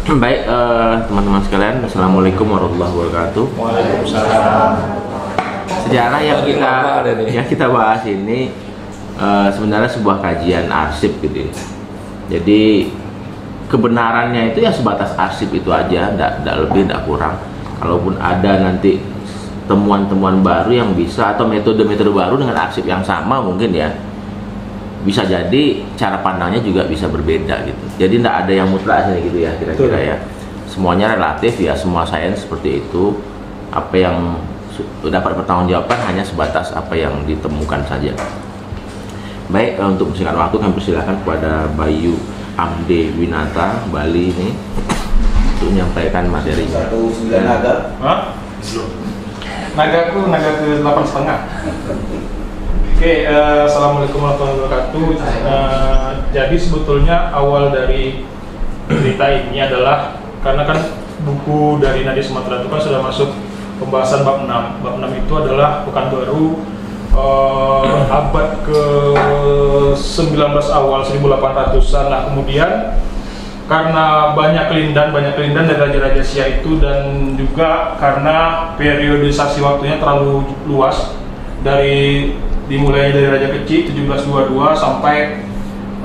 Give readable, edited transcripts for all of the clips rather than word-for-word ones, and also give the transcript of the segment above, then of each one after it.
Baik, teman-teman sekalian, assalamualaikum warahmatullahi wabarakatuh. Waalaikumsalam. Sejarah yang kita bahas ini sebenarnya sebuah kajian arsip gitu. Jadi kebenarannya itu ya sebatas arsip itu aja, tidak lebih, tidak kurang. Kalaupun ada nanti temuan-temuan baru yang bisa atau metode-metode baru dengan arsip yang sama mungkin ya, bisa jadi cara pandangnya juga bisa berbeda gitu. Jadi tidak ada yang mutlak sini gitu ya, kira-kira ya. Semuanya relatif ya, semua sains seperti itu. Apa yang dapat bertanggungjawabkan hanya sebatas apa yang ditemukan saja. Baik, untuk singkat waktu kami persilakan kepada Bayu Amde Winata Bali ini untuk menyampaikan materi. 19 naga. Hah? Naga ke 8,5. Oke, assalamualaikum warahmatullahi wabarakatuh. Jadi sebetulnya awal dari cerita ini adalah karena kan buku dari Nadi Sumatera itu kan sudah masuk pembahasan bab 6. Bab 6 itu adalah Pekanbaru abad ke-19 awal 1800-an. Nah, kemudian karena banyak kelindan dari raja-raja Siak itu, dan juga karena periodisasi waktunya terlalu luas, dimulai dari Raja Kecil 1722 sampai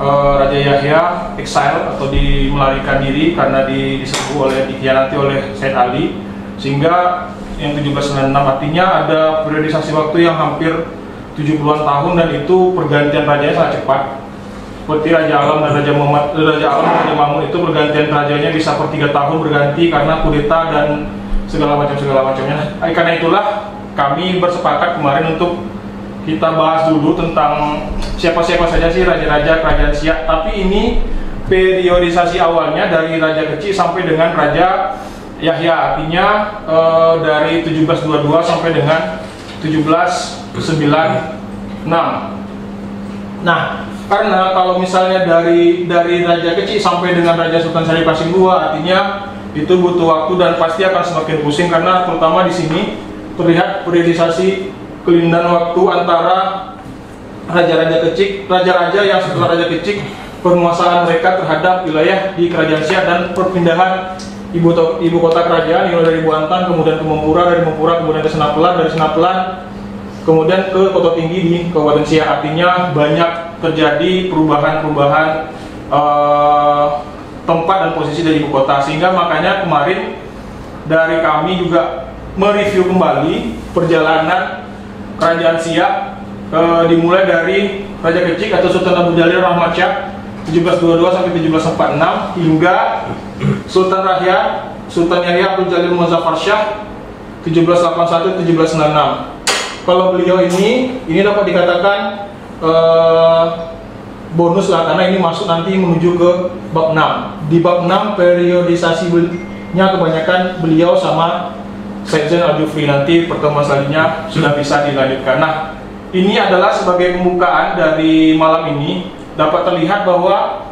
Raja Yahya exile atau melarikan diri karena dikhianati oleh Said Ali, sehingga yang 1796 artinya ada periodisasi waktu yang hampir 70-an tahun, dan itu pergantian rajanya sangat cepat. Seperti Raja Alam dan Raja Mamun itu pergantian rajanya bisa per 3 tahun berganti karena kudeta dan segala macamnya. Karena itulah kami bersepakat kemarin untuk kita bahas dulu tentang siapa-siapa saja sih raja-raja kerajaan Siak. Tapi ini periodisasi awalnya dari Raja Kecil sampai dengan Raja Yahya, artinya dari 1722 sampai dengan 1796. Nah, karena kalau misalnya dari Raja Kecil sampai dengan Raja Sultan Syarif Qasim II, artinya itu butuh waktu dan pasti akan semakin pusing, karena terutama di sini terlihat periodisasi kelindan waktu antara raja-raja kecil, raja-raja yang setelah Raja Kecil, penguasaan mereka terhadap wilayah di kerajaan Siak, dan perpindahan ibu kota kerajaan mulai dari Buantan kemudian ke Mempura, dari Mempura kemudian ke Senapelan, dari Senapelan kemudian ke Kota Tinggi di Kabupaten Siak. Artinya banyak terjadi perubahan tempat dan posisi dari ibu kota, sehingga makanya kemarin dari kami juga mereview kembali perjalanan kerajaan Siak, dimulai dari Raja Kecil atau Sultan Abu Jalil Rahmat Shah 1722 sampai 1746 hingga Sultan Yahya Abdul Jalil Muzaffar Shah 1781-1796. Kalau beliau ini dapat dikatakan bonus lah, karena ini masuk nanti menuju ke bab 6. Di bab 6 periodisasinya kebanyakan beliau sama Said Zain Al-Jufri, nanti pertemuan selanjutnya sudah bisa dilanjutkan. Nah, ini adalah sebagai pembukaan dari malam ini. Dapat terlihat bahwa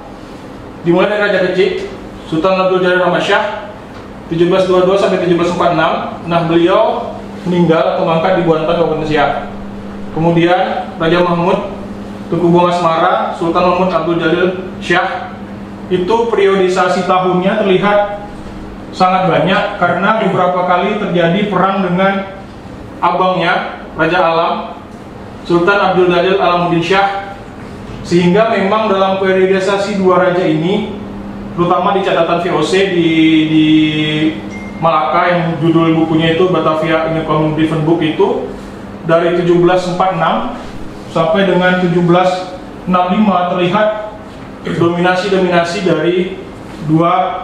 dimulai dari Raja Kecil Sultan Abdul Jalil Rahmat Shah 1722 sampai 1746. Nah, beliau meninggal atau mangkat di Buantan Kabupaten Siak. Kemudian Raja Mahmud Tugu Bunga Semara Sultan Mahmud Abdul Jalil Shah, itu periodisasi tahunnya terlihat sangat banyak karena beberapa kali terjadi perang dengan abangnya Raja Alam Sultan Abdul Jalil Alamuddin Shah, sehingga memang dalam periodisasi dua raja ini, terutama di catatan VOC di Malaka yang judul bukunya itu Batavia Income Different Book, itu dari 1746 sampai dengan 1765 terlihat dominasi dari dua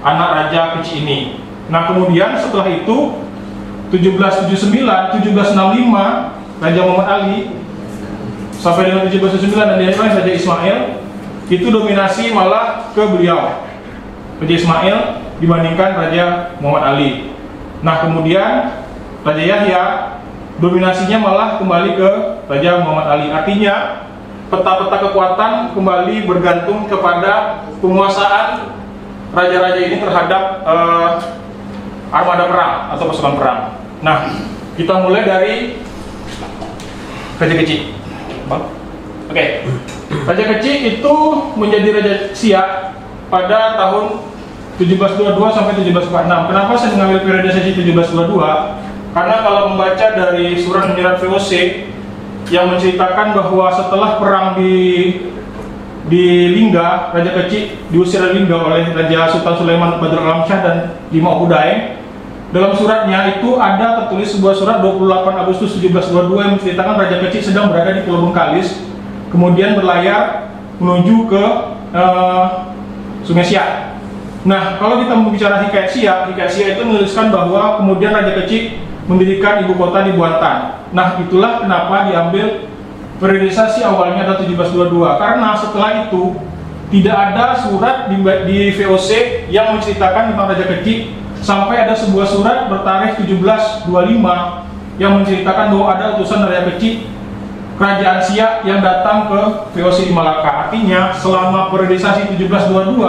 anak Raja Kecil ini. Nah, kemudian setelah itu 1779, 1765 Raja Muhammad Ali sampai dengan 1779 dan diakhiri Raja Ismail, itu dominasi malah ke beliau Raja Ismail dibandingkan Raja Muhammad Ali. Nah, kemudian Raja Yahya dominasinya malah kembali ke Raja Muhammad Ali. Artinya peta-peta kekuatan kembali bergantung kepada penguasaan raja-raja ini terhadap armada perang atau pasukan perang. Nah, kita mulai dari Raja Kecil. Oke. Raja Kecil itu menjadi Raja Siak pada tahun 1722 sampai 1746. Kenapa saya mengambil periodisasi 1722? Karena kalau membaca dari surat menyerah VOC yang menceritakan bahwa setelah perang di Lingga, Raja Kecik diusir dari Lingga oleh Raja Sultan Sulaiman Badrul Alam Shah dan 5 Udaeng. Dalam suratnya itu ada tertulis sebuah surat 28 Agustus 1722 yang menceritakan Raja Kecik sedang berada di Pulau Bengkalis, kemudian berlayar menuju ke Sungai Siak. Nah, kalau kita berbicara Hikayat Siak itu menuliskan bahwa kemudian Raja Kecik mendirikan ibu kota di Buantan. Nah, itulah kenapa diambil periodisasi awalnya adalah 1722, karena setelah itu tidak ada surat di VOC yang menceritakan tentang Raja Kecik sampai ada sebuah surat bertarikh 1725 yang menceritakan bahwa ada utusan Raja Kecik Kerajaan Siak yang datang ke VOC di Malaka. Artinya selama periodisasi 1722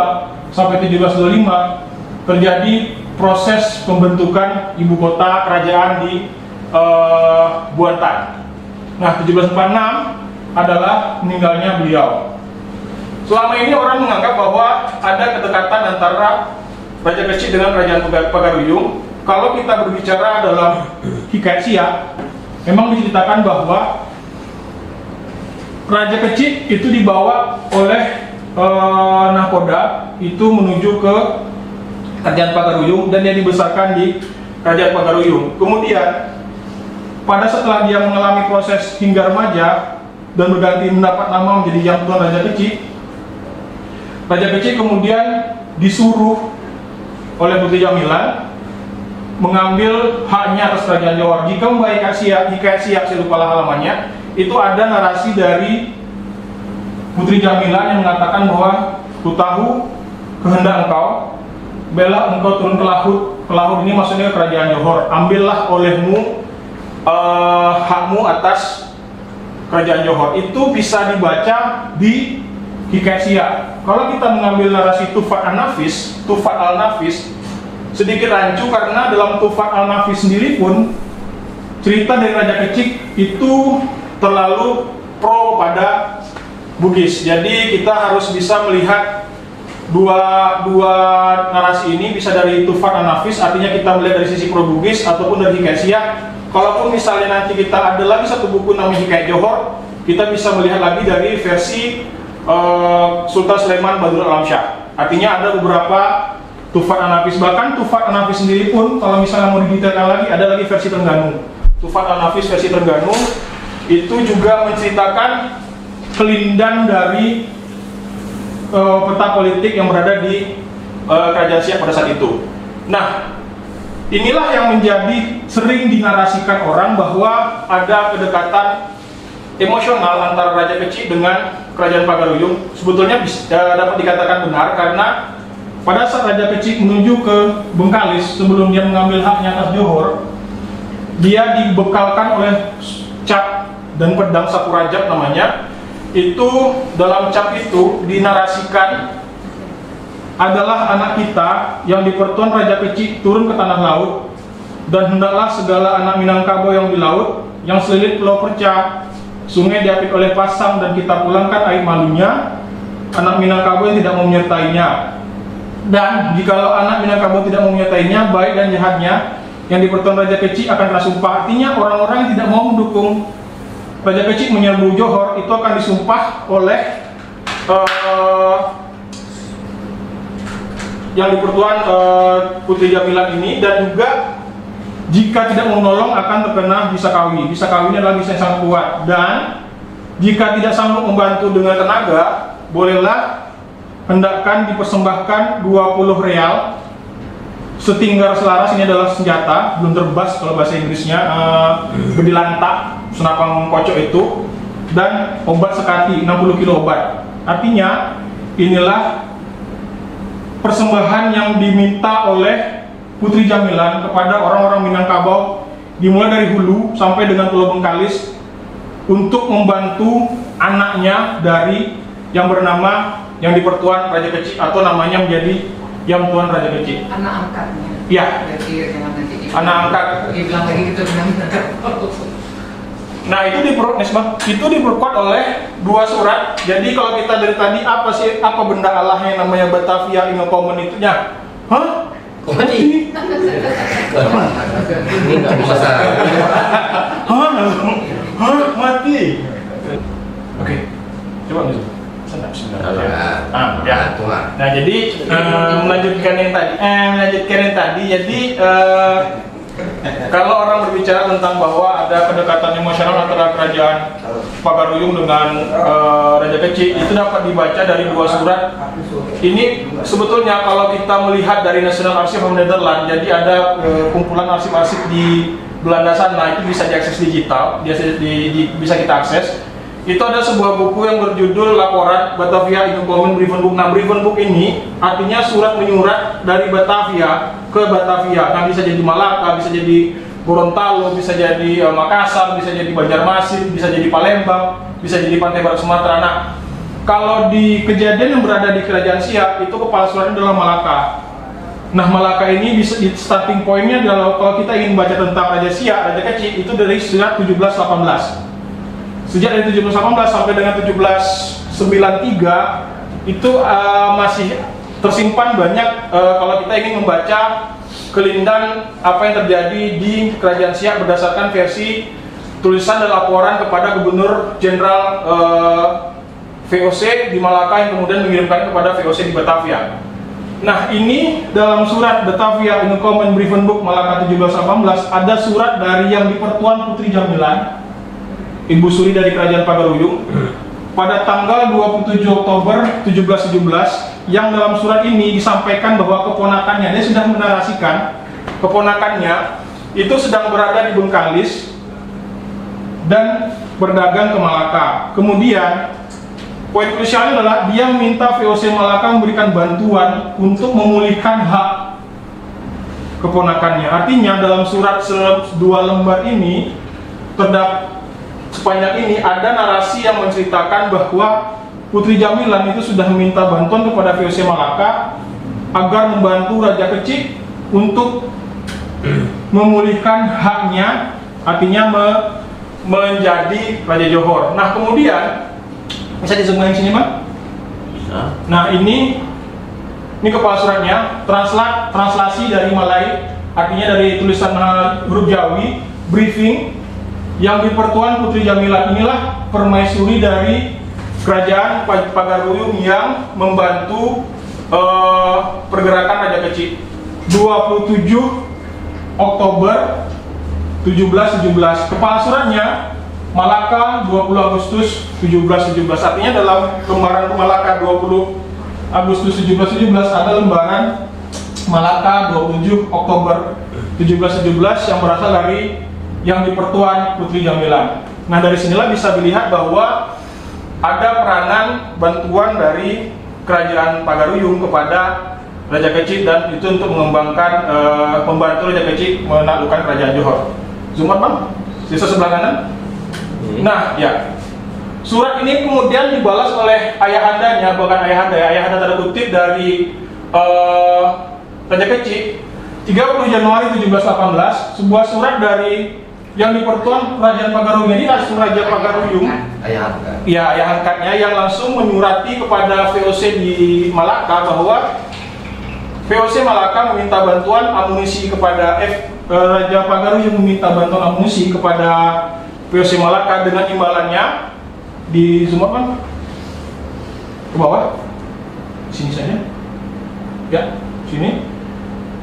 sampai 1725 terjadi proses pembentukan ibu kota kerajaan di Buantan. Nah, 1746 adalah meninggalnya beliau. Selama ini orang menganggap bahwa ada kedekatan antara Raja Kecik dengan Kerajaan Pagaruyung. Kalau kita berbicara dalam Hikayat Siak, memang diceritakan bahwa Raja Kecik itu dibawa oleh nahkoda itu menuju ke Kerajaan Pagaruyung dan dia dibesarkan di Kerajaan Pagaruyung. Kemudian pada setelah dia mengalami proses hingga remaja dan berganti mendapat nama menjadi Yang Tuan Raja Kecik, Raja Kecik kemudian disuruh oleh Putri Jamilan mengambil haknya atas Kerajaan Johor. Jika membaca Hikayat Siak, saya lupa halamannya, itu ada narasi dari Putri Jamilan yang mengatakan bahwa ku tahu kehendak engkau, bela engkau turun ke laut ini maksudnya Kerajaan Johor, ambillah olehmu hakmu atas Kerajaan Johor. Itu bisa dibaca di Hikayat Siak. Kalau kita mengambil narasi Tufat al-Nafis sedikit rancu, karena dalam Tufat al-Nafis sendiri pun cerita dari Raja Kecik itu terlalu pro pada Bugis. Jadi kita harus bisa melihat dua narasi ini, bisa dari Tufat al-Nafis, artinya kita melihat dari sisi pro Bugis, ataupun dari Hikayat Siak. Kalaupun misalnya nanti kita ada lagi satu buku namanya Hikayat Johor, kita bisa melihat lagi dari versi Sultan Sulaiman Badrul Alam Shah. Artinya ada beberapa Tufat al-Nafis. Bahkan Tufat al-Nafis sendiri pun kalau misalnya mau didetailkan lagi, ada lagi versi Terengganu. Tufat al-Nafis versi Terengganu itu juga menceritakan kelindan dari peta politik yang berada di Kerajaan Siak pada saat itu. Nah, inilah yang menjadi sering dinarasikan orang bahwa ada kedekatan emosional antara Raja Kecik dengan Kerajaan Pagaruyung. Sebetulnya dapat dikatakan benar, karena pada saat Raja Kecik menuju ke Bengkalis sebelum dia mengambil haknya atas Johor, dia dibekalkan oleh cap dan pedang Sakurajab namanya. Itu dalam cap itu dinarasikan adalah anak kita yang dipertuan Raja Kecik turun ke tanah laut, dan hendaklah segala anak Minangkabau yang di laut, yang selilit pulau Perca, sungai diapit oleh pasang, dan kita pulangkan air malunya anak Minangkabau yang tidak mau menyertainya. Dan jikalau anak Minangkabau tidak mau menyertainya, baik dan jahatnya yang dipertuan Raja Kecik akan kena sumpah. Artinya orang-orang yang tidak mau mendukung Raja Kecik menyerbu Johor itu akan disumpah oleh yang dipertuan Putri Jamilan ini, dan juga jika tidak mau menolong akan terkena bisa kawin. Bisa kawinnya adalah bisa yang sangat kuat, dan jika tidak sanggup membantu dengan tenaga, bolehlah hendakkan dipersembahkan 20 real setinggar selaras. Ini adalah senjata, belum terbas kalau bahasa Inggrisnya, bedilantak, senapang kocok itu, dan obat sekati 60 kilo obat. Artinya inilah persembahan yang diminta oleh Putri Jamilan kepada orang-orang Minangkabau dimulai dari hulu sampai dengan Pulau Bengkalis untuk membantu anaknya dari yang bernama yang dipertuan Raja Kecik, atau namanya menjadi Yang Tuan Raja Kecik. Anak angkatnya. Iya. Anak angkat. Bilang lagi gitu benar-benar. Nah, itu diperkuat oleh dua surat. Jadi kalau kita dari tadi apa benda Allah yang namanya Batavia Ingekomen itu? Hah? Mati. Ini nggak bisa. Hah? Mati? Oke, coba nih. Ya. Nah, jadi melanjutkan yang tadi. Jadi kalau orang berbicara tentang bahwa ada kedekatan emosional antara kerajaan Pagaruyung dengan Raja Kecik, itu dapat dibaca dari dua surat. Ini sebetulnya kalau kita melihat dari National Archive of Netherlands, jadi ada kumpulan arsip-arsip di Belanda sana, itu bisa diakses digital, bisa kita akses. Itu ada sebuah buku yang berjudul Laporan Batavia Ingekomen Brievenboek. Nah, Brievenboek ini artinya surat menyurat dari Batavia ke Batavia. Nah, bisa jadi Malaka, bisa jadi Gorontalo, bisa jadi Makassar, bisa jadi Banjarmasin, bisa jadi Palembang, bisa jadi Pantai Barat Sumatera. Nah, kalau di kejadian yang berada di Kerajaan Siak, itu kepala suratnya adalah Malaka. Nah, Malaka ini bisa di starting pointnya adalah kalau kita ingin baca tentang Raja Siak, Raja Kecik, itu dari surat 1718. Sejak dari 1718 sampai dengan 1793 itu masih tersimpan banyak kalau kita ingin membaca kelindan apa yang terjadi di Kerajaan Siak berdasarkan versi tulisan dan laporan kepada Gubernur Jenderal VOC di Malaka yang kemudian mengirimkan kepada VOC di Batavia. Nah, ini dalam surat Batavia Ingekomen Brievenboek Malaka 1718 ada surat dari yang dipertuan Putri Jamilan, Ibu Suri dari Kerajaan Pagaruyung, pada tanggal 27 Oktober 1717, yang dalam surat ini disampaikan bahwa keponakannya, dia sudah menarasikan keponakannya itu sedang berada di Bengkalis dan berdagang ke Malaka. Kemudian poin krusialnya adalah dia meminta VOC Malaka memberikan bantuan untuk memulihkan hak keponakannya. Artinya dalam surat 2 lembar ini terdapat sepanjang ini ada narasi yang menceritakan bahwa Putri Jamilan itu sudah meminta bantuan kepada VOC Malaka agar membantu Raja Kecik untuk memulihkan haknya, artinya menjadi Raja Johor. Nah, kemudian bisa disebutkan di sini, Pak? Bisa. Nah, ini kepala suratnya, translasi dari Malay, artinya dari tulisan huruf Jawi, briefing. Yang dipertuan Putri Jamilan inilah permaisuri dari Kerajaan Pagaruyung yang membantu pergerakan Raja Kecik. 27 Oktober 1717. Kepala suratnya Malaka 20 Agustus 1717. Artinya dalam lembaran Malaka 20 Agustus 1717 ada lembaran Malaka 27 Oktober 1717 yang berasal dari yang dipertuan Putri Jamilan. Nah, dari sinilah bisa dilihat bahwa ada peranan bantuan dari Kerajaan Pagaruyung kepada Raja Kecik, dan itu untuk mengembangkan membantu Raja Kecik menaklukkan Kerajaan Johor. Zoom out, Bang. Sisa sebelah kanan. Nah, ya. Surat ini kemudian dibalas oleh ayahandanya, bukan ayahanda, ayahanda tanda kutip dari Raja Kecik 30 Januari 1718, sebuah surat dari yang dipertuan Kerajaan Pagaruyung. Ini langsung Raja Pagaruyung, ayah angkatnya yang langsung menyurati kepada VOC di Malaka bahwa VOC Malaka meminta bantuan amunisi kepada Raja Pagaruyung meminta bantuan amunisi kepada VOC Malaka dengan imbalannya di zoom out, ke bawah, sini saja, ya, sini.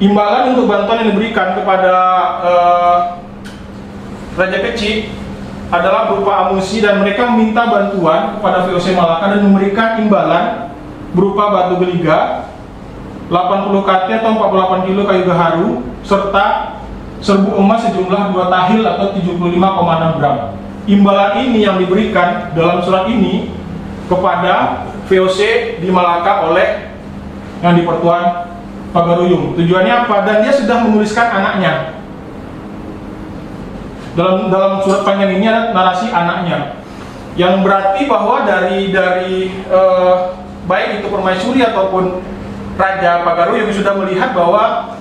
Imbalan untuk bantuan yang diberikan kepada Raja Kecik adalah berupa amunisi, dan mereka meminta bantuan kepada VOC Malaka dan memberikan imbalan berupa batu geliga 80 KT atau 48 kilo kayu gaharu serta serbu emas sejumlah 2 tahil atau 75,6 gram. Imbalan ini yang diberikan dalam surat ini kepada VOC di Malaka oleh yang dipertuan Pagaruyung. Tujuannya apa? Dan dia sudah menuliskan anaknya. Dalam surat panjang ini ada narasi anaknya, yang berarti bahwa dari baik itu permaisuri ataupun Raja Pagaruyung sudah melihat bahwa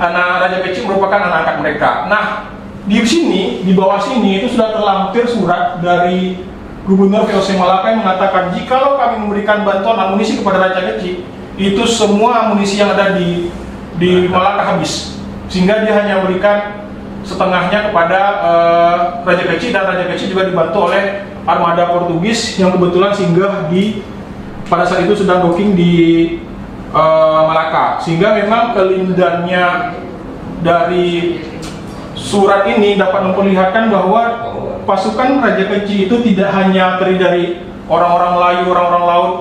anak Raja Kecik merupakan anak angkat mereka. Nah, di sini, di bawah sini itu sudah terlampir surat dari Gubernur VOC Malaka yang mengatakan, jikalau kami memberikan bantuan amunisi kepada Raja Kecik, itu semua amunisi yang ada di Malaka habis, sehingga dia hanya berikan setengahnya kepada Raja Kecil, dan Raja Kecil juga dibantu oleh armada Portugis yang kebetulan singgah pada saat itu sedang docking di Malaka, sehingga memang kelindannya dari surat ini dapat memperlihatkan bahwa pasukan Raja Kecil itu tidak hanya terdiri dari orang-orang Melayu, orang-orang laut,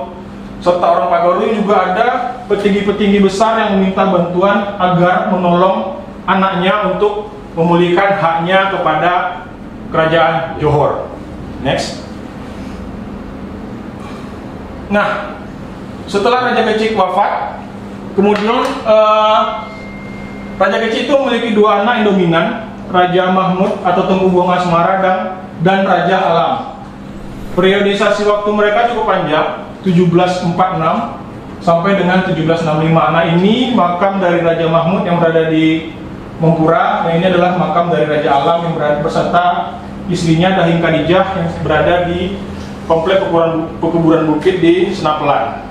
serta orang Pagaru, juga ada petinggi-petinggi besar yang meminta bantuan agar menolong anaknya untuk memulihkan haknya kepada kerajaan Johor. Next. Nah, setelah Raja Kecil wafat, kemudian Raja Kecil itu memiliki dua anak yang dominan, Raja Mahmud atau Tengku Buang Asmara dan Raja Alam. Periodisasi waktu mereka cukup panjang, 1746 sampai dengan 1765. Nah, ini makam dari Raja Mahmud yang berada di Mempura. Nah, ini adalah makam dari Raja Alam yang berada beserta istrinya Dahing Khadijah yang berada di komplek pekuburan bukit di Senapelan.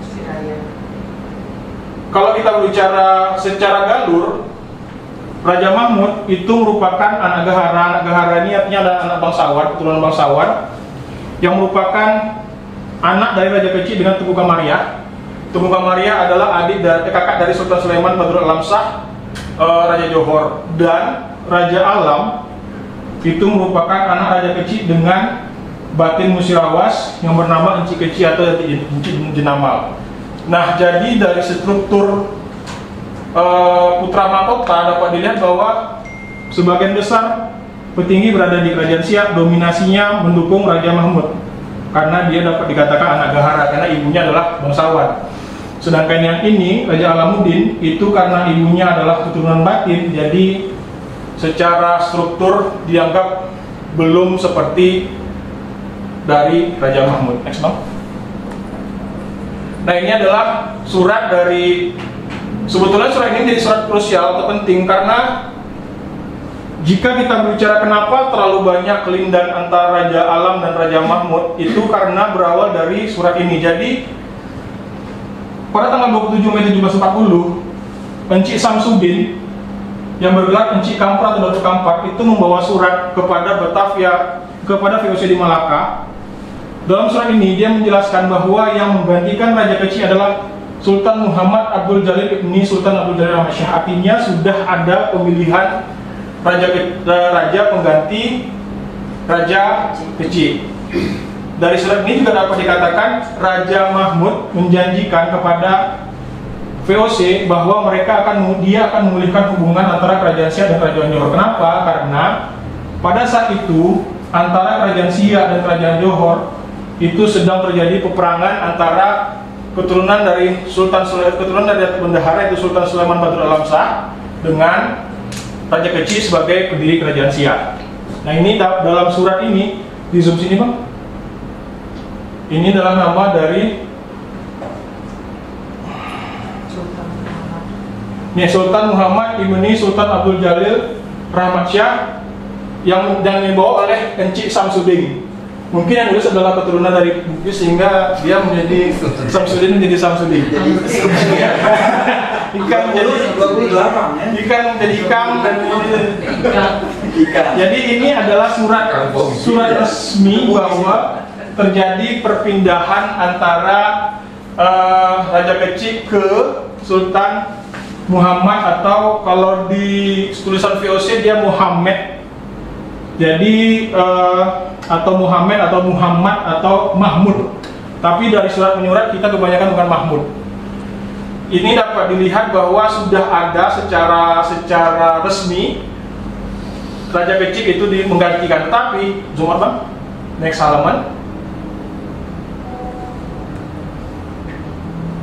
Kalau kita berbicara secara galur, Raja Mahmud itu merupakan anak gahara. Anak gahara ini artinya adalah anak bangsawan, keturunan bangsawan, yang merupakan anak dari Raja Kecil dengan Tengku Kamaria. Tengku Kamaria adalah kakak dari Sultan Sulaiman Badrul Alam Shah, Raja Johor, dan Raja Alam itu merupakan anak Raja Kecil dengan Batin Musirawas yang bernama Enci Kecil atau Enci Jenamal. Nah, jadi dari struktur putra mahkota dapat dilihat bahwa sebagian besar petinggi berada di Kerajaan Siak, dominasinya mendukung Raja Mahmud karena dia dapat dikatakan anak gahara karena ibunya adalah bangsawan. Sedangkan yang ini, Raja Alamuddin, itu karena ibunya adalah keturunan Batin, jadi secara struktur dianggap belum seperti dari Raja Mahmud. Next, Bang. Nah, ini adalah surat dari, sebetulnya surat ini jadi surat krusial atau penting karena jika kita berbicara kenapa terlalu banyak kelindan antara Raja Alam dan Raja Mahmud, itu karena berawal dari surat ini. Jadi pada tanggal 27 Mei 1740, Enci Samsudin yang bergelar Enci Kampar atau Datuk Kampar itu membawa surat kepada Batavia, kepada VOC di Malaka. Dalam surat ini dia menjelaskan bahwa yang menggantikan Raja Kecil adalah Sultan Muhammad Abdul Jalil ibni Sultan Abdul Jalil Ahmad Shah. Artinya sudah ada pemilihan raja pengganti Raja Kecil. Dari surat ini juga dapat dikatakan Raja Mahmud menjanjikan kepada VOC bahwa dia akan memulihkan hubungan antara Kerajaan Siak dan Kerajaan Johor. Kenapa? Karena pada saat itu antara Kerajaan Siak dan Kerajaan Johor itu sedang terjadi peperangan antara keturunan dari bendahara itu Sultan Sulaiman Badrul Alam Shah dengan Raja Kecil sebagai pendiri Kerajaan Siak. Nah, ini dalam surat ini di zoom sini, Bang. Ini adalah nama dari Sultan Muhammad ibni Sultan Abdul Jalil Rahmat Shah yang dibawa oleh Enci Samsudin. Mungkin yang nulis adalah keturunan dari Bugis sehingga dia menjadi Samsudin menjadi Samsudin. Ikan menjadi ikan dan jadi ini adalah surat resmi bahwa terjadi perpindahan antara Raja Kecil ke Sultan Muhammad, atau kalau di tulisan VOC dia Muhammad. Jadi atau Muhammad atau Mahmud. Tapi dari surat menyurat kita kebanyakan bukan Mahmud. Ini dapat dilihat bahwa sudah ada secara resmi Raja Kecil itu menggantikan. Tapi zoom out, Bang. Next halaman.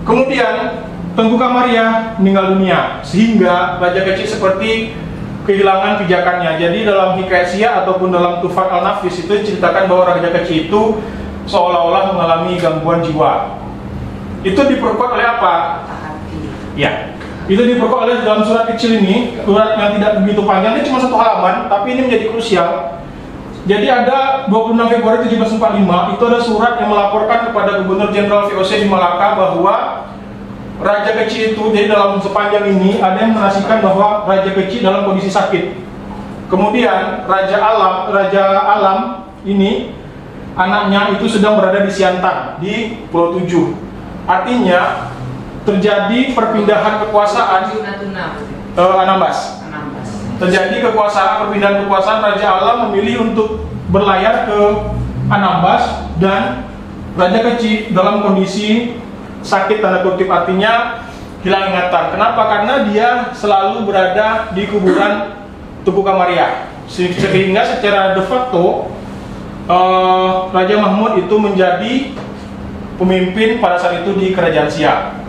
Kemudian Tengku Kamaria meninggal dunia sehingga Raja Kecil seperti kehilangan pijakannya. Jadi dalam Hikayat Siak ataupun dalam Tufat Al-Nafis itu diceritakan bahwa Raja Kecil itu seolah-olah mengalami gangguan jiwa. Itu diperkuat oleh apa? Ya, itu diperkuat oleh dalam surat kecil ini, surat yang tidak begitu panjang, ini cuma 1 halaman, tapi ini menjadi krusial. Jadi ada 26 Februari 1745 itu ada surat yang melaporkan kepada Gubernur Jenderal VOC di Malaka bahwa Raja Kecil itu, jadi dalam sepanjang ini ada yang menarasikan bahwa Raja Kecil dalam kondisi sakit. Kemudian Raja Alam ini anaknya itu sedang berada di Siantar di Pulau 7. Artinya terjadi perpindahan kekuasaan Anambas. Terjadi perpindahan kekuasaan. Raja Alam memilih untuk berlayar ke Anambas dan Raja Kecil dalam kondisi sakit tanda kutip, artinya hilang ingatan. Kenapa? Karena dia selalu berada di kuburan Tugu Kamaria, sehingga secara de facto Raja Mahmud itu menjadi pemimpin pada saat itu di Kerajaan Siak.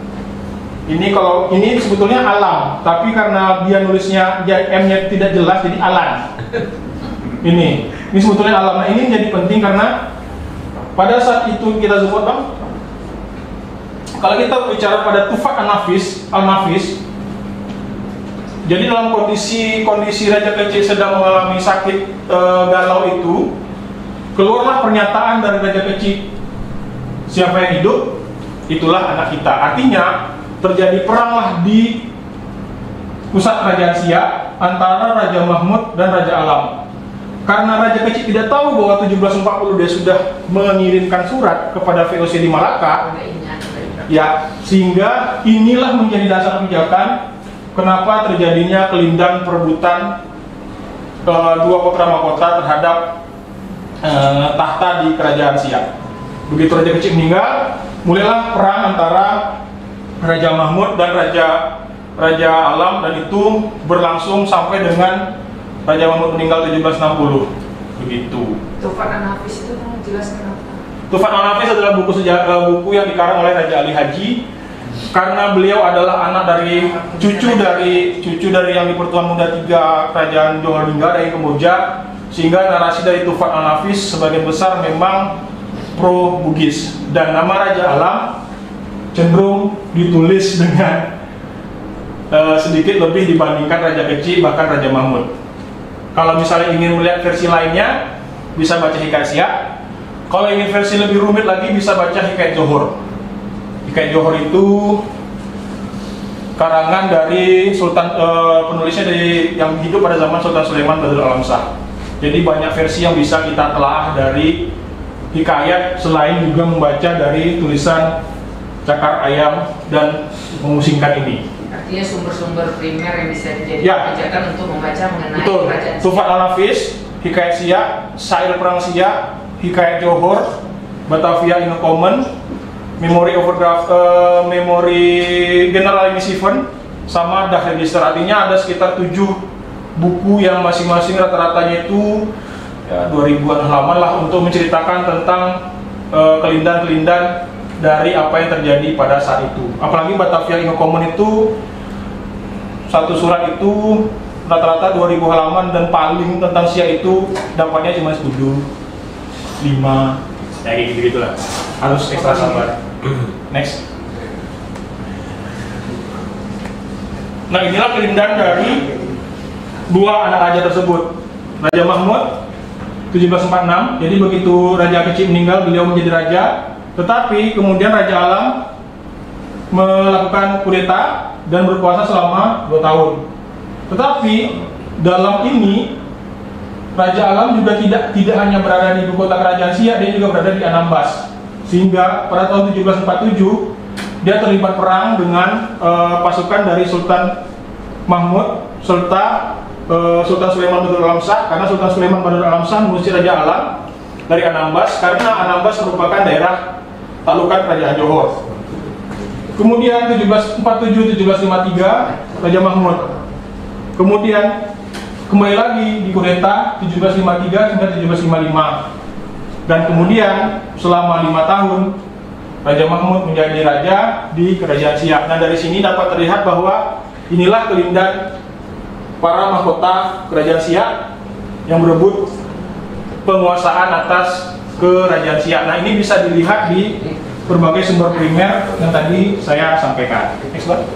Ini sebetulnya Alam, tapi karena dia nulisnya M-nya tidak jelas jadi Alan. Ini sebetulnya Alam. Nah, ini jadi penting karena pada saat itu kita sebut, Bang, kalau kita bicara pada Tufat Al-Nafis, jadi dalam kondisi Raja Kecil sedang mengalami sakit galau itu, keluarlah pernyataan dari Raja Kecil, siapa yang hidup, itulah anak kita. Artinya terjadi peranglah di pusat Kerajaan Siak antara Raja Mahmud dan Raja Alam. Karena Raja Kecil tidak tahu bahwa 1740 dia sudah mengirimkan surat kepada VOC di Malaka, ya, sehingga inilah menjadi dasar kebijakan kenapa terjadinya kelindan perebutan dua putra mahkota terhadap tahta di Kerajaan Siak. Begitu Raja Kecil meninggal, mulailah perang antara Raja Mahmud dan Raja Alam, dan itu berlangsung sampai dengan Raja Mahmud meninggal 1760. Begitu. Tufat An-Nafis itu jelaskan apa? Tufat An-Nafis adalah buku yang dikarang oleh Raja Ali Haji, karena beliau adalah anak dari cucu dari yang di Pertuan Muda 3 Kerajaan Johor Lingga dari Kamboja, sehingga narasi dari Tufat An-Nafis sebagian besar memang pro Bugis, dan nama Raja Alam cenderung ditulis dengan sedikit lebih dibandingkan Raja Kecil bahkan Raja Mahmud. Kalau misalnya ingin melihat versi lainnya, bisa baca Hikayat Siak. Kalau ingin versi lebih rumit lagi, bisa baca Hikayat Johor. Hikayat Johor itu karangan dari Sultan, penulisnya dari yang hidup pada zaman Sultan Sulaiman Badrul Alam Shah. Jadi banyak versi yang bisa kita telah dari hikayat, selain juga membaca dari tulisan Cakar Ayam dan Memusingkan ini. Artinya sumber-sumber primer yang bisa dijadikan pijakan untuk membaca mengenai Kerajaan Siak. Tufat Al-Nafis, Hikayat Siak, Syair Perang Siak, Hikayat Johor, Batavia in Common, Memory General Misiven, sama The Register. Artinya ada sekitar 7 buku yang masing-masing rata-ratanya itu 2000-an halaman lah untuk menceritakan tentang kelindan-kelindan dari apa yang terjadi pada saat itu. Apalagi Batavia in Common itu satu surat itu rata-rata 2000 halaman, dan paling tentang Siak itu dampaknya cuma 10, 5, ya kayak gitu-gitulah. Harus ekstra sabar. Next. Nah, inilah kelindan dari dua anak raja tersebut. Raja Mahmud 1746. Jadi begitu Raja Kecil meninggal, beliau menjadi raja. Tetapi kemudian Raja Alam melakukan kudeta dan berkuasa selama 2 tahun. Tetapi dalam ini Raja Alam juga tidak hanya berada di ibu kota Kerajaan Siak, dia juga berada di Anambas. Sehingga pada tahun 1747 dia terlibat perang dengan pasukan dari Sultan Mahmud serta Sultan Sulaiman Badrul Alam Shah, karena Sultan Sulaiman Badrul Alam Shah mengusir Raja Alam dari Anambas karena Anambas merupakan daerah taklukan Kerajaan Johor. Kemudian 1747-1753 Raja Mahmud. Kemudian kembali lagi di kudeta 1753 hingga 1755. Dan kemudian selama 5 tahun Raja Mahmud menjadi raja di Kerajaan Siak. Nah, dari sini dapat terlihat bahwa inilah kelindan para mahkota Kerajaan Siak yang berebut penguasaan atas Kerajaan Siak. Nah, ini bisa dilihat di berbagai sumber primer yang tadi saya sampaikan. Next slide.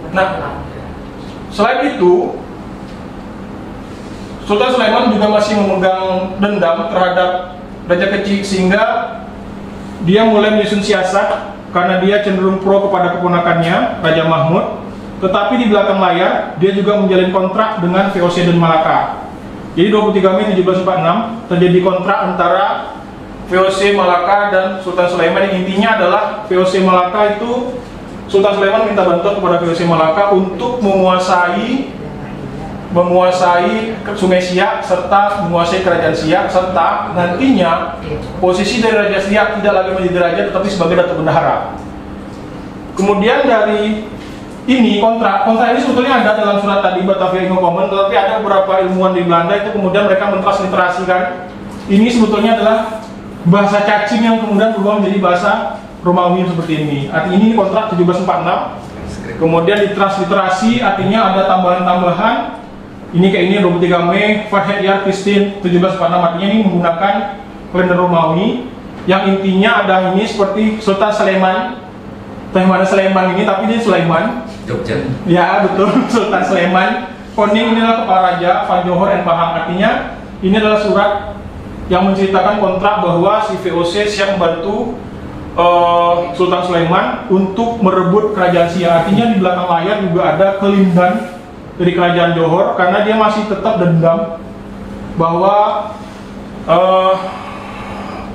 Nah, selain itu, Sultan Sulaiman juga masih memegang dendam terhadap Raja Kecil, sehingga dia mulai menyusun siasat karena dia cenderung pro kepada keponakannya Raja Mahmud. Tetapi di belakang layar dia juga menjalin kontrak dengan VOC dan Malaka. Jadi 23 Mei 1746 terjadi kontrak antara VOC Malaka dan Sultan Sulaiman. Yang intinya adalah VOC Malaka itu, Sultan Sulaiman minta bantuan kepada VOC Malaka untuk menguasai Sungai Siak serta menguasai Kerajaan Siak, serta nantinya posisi dari Raja Siak tidak lagi menjadi raja tetapi sebagai Datuk Bendahara. Kemudian dari ini kontrak ini sebetulnya ada dalam surat tadi Batavia Ingo Common, tetapi ada beberapa ilmuwan di Belanda itu kemudian mereka mentransliterasikan. Ini sebetulnya adalah bahasa cacing yang kemudian berubah menjadi bahasa Romawi seperti ini. Artinya ini kontrak 1746. Kemudian ditransliterasi, artinya ada tambahan-tambahan. Ini kayak ini 23 Mei, Farhet Yar Kristin 1746, artinya ini menggunakan kalender Romawi. Yang intinya ada ini seperti Sultan Sulaiman. Mana Sulaiman ini, tapi ini Sulaiman. Jogja. Ya betul, Sultan Sulaiman. Koning inilah kepala raja, Van Johor and Pahang. Artinya ini adalah surat yang menceritakan kontrak bahwa si VOC siap membantu Sultan Sulaiman untuk merebut kerajaan Siak. Artinya di belakang layar juga ada kelindan dari kerajaan Johor karena dia masih tetap dendam bahwa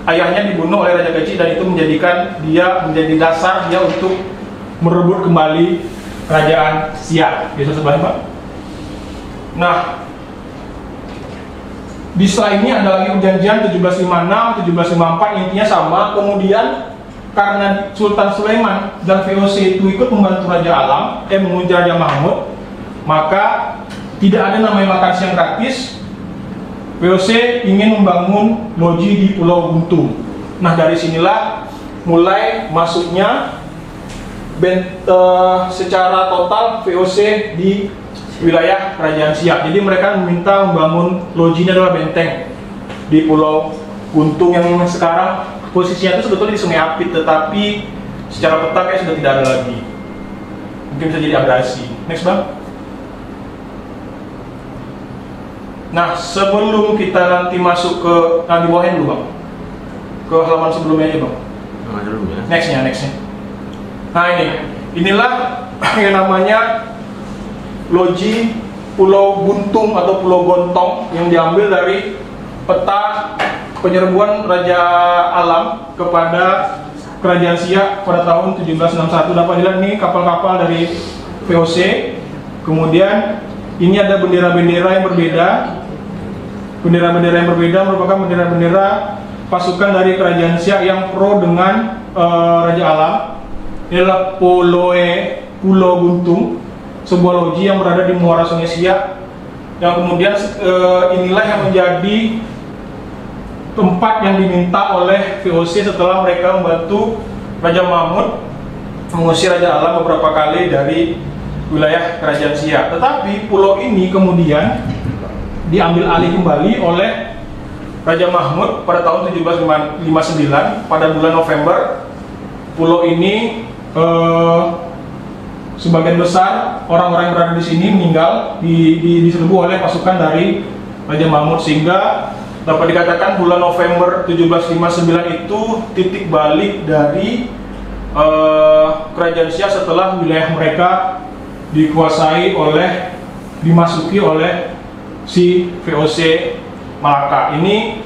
ayahnya dibunuh oleh Raja Kecil dan itu menjadikan dia menjadi dasar dia untuk merebut kembali kerajaan Siak. Bisa sebelah Pak. Nah, di slide ini ada lagi perjanjian 1756, 1754, intinya sama. Kemudian karena Sultan Sulaiman dan VOC itu ikut membantu Raja Alam, mengunci Raja Mahmud, maka tidak ada namanya makan siang gratis. VOC ingin membangun loji di Pulau Guntung. Nah, dari sinilah mulai masuknya secara total VOC di wilayah Kerajaan Siak. Jadi mereka meminta membangun lojinya adalah benteng di Pulau Guntung yang sekarang posisinya itu sebetulnya di Sungai Apit, tetapi secara peta kayak sudah tidak ada lagi. Mungkin bisa jadi abrasi. Next Bang. Nah, sebelum kita nanti masuk ke di bawahnya dulu Bang, ke halaman sebelumnya aja Bang. Nextnya. Nah inilah yang namanya loji Pulau Guntung atau Pulau Gontong yang diambil dari peta penyerbuan Raja Alam kepada Kerajaan Siak pada tahun 1761. Dapat dilihat nih kapal-kapal dari VOC. Kemudian ini ada bendera-bendera yang berbeda. Bendera-bendera yang berbeda merupakan bendera-bendera pasukan dari Kerajaan Siak yang pro dengan Raja Alam. Ini adalah Pulau Guntung, sebuah loji yang berada di muara Sungai Siak. Yang kemudian inilah yang menjadi tempat yang diminta oleh VOC setelah mereka membantu Raja Mahmud mengusir Raja Alam beberapa kali dari wilayah Kerajaan Siak. Tetapi pulau ini kemudian diambil alih kembali oleh Raja Mahmud pada tahun 1759. Pada bulan November, pulau ini sebagian besar orang-orang yang berada di sini meninggal diserbu oleh pasukan dari Raja Mahmud, sehingga dapat dikatakan bulan November 1759 itu titik balik dari Kerajaan Siak setelah wilayah mereka dimasuki oleh si VOC Malaka. Ini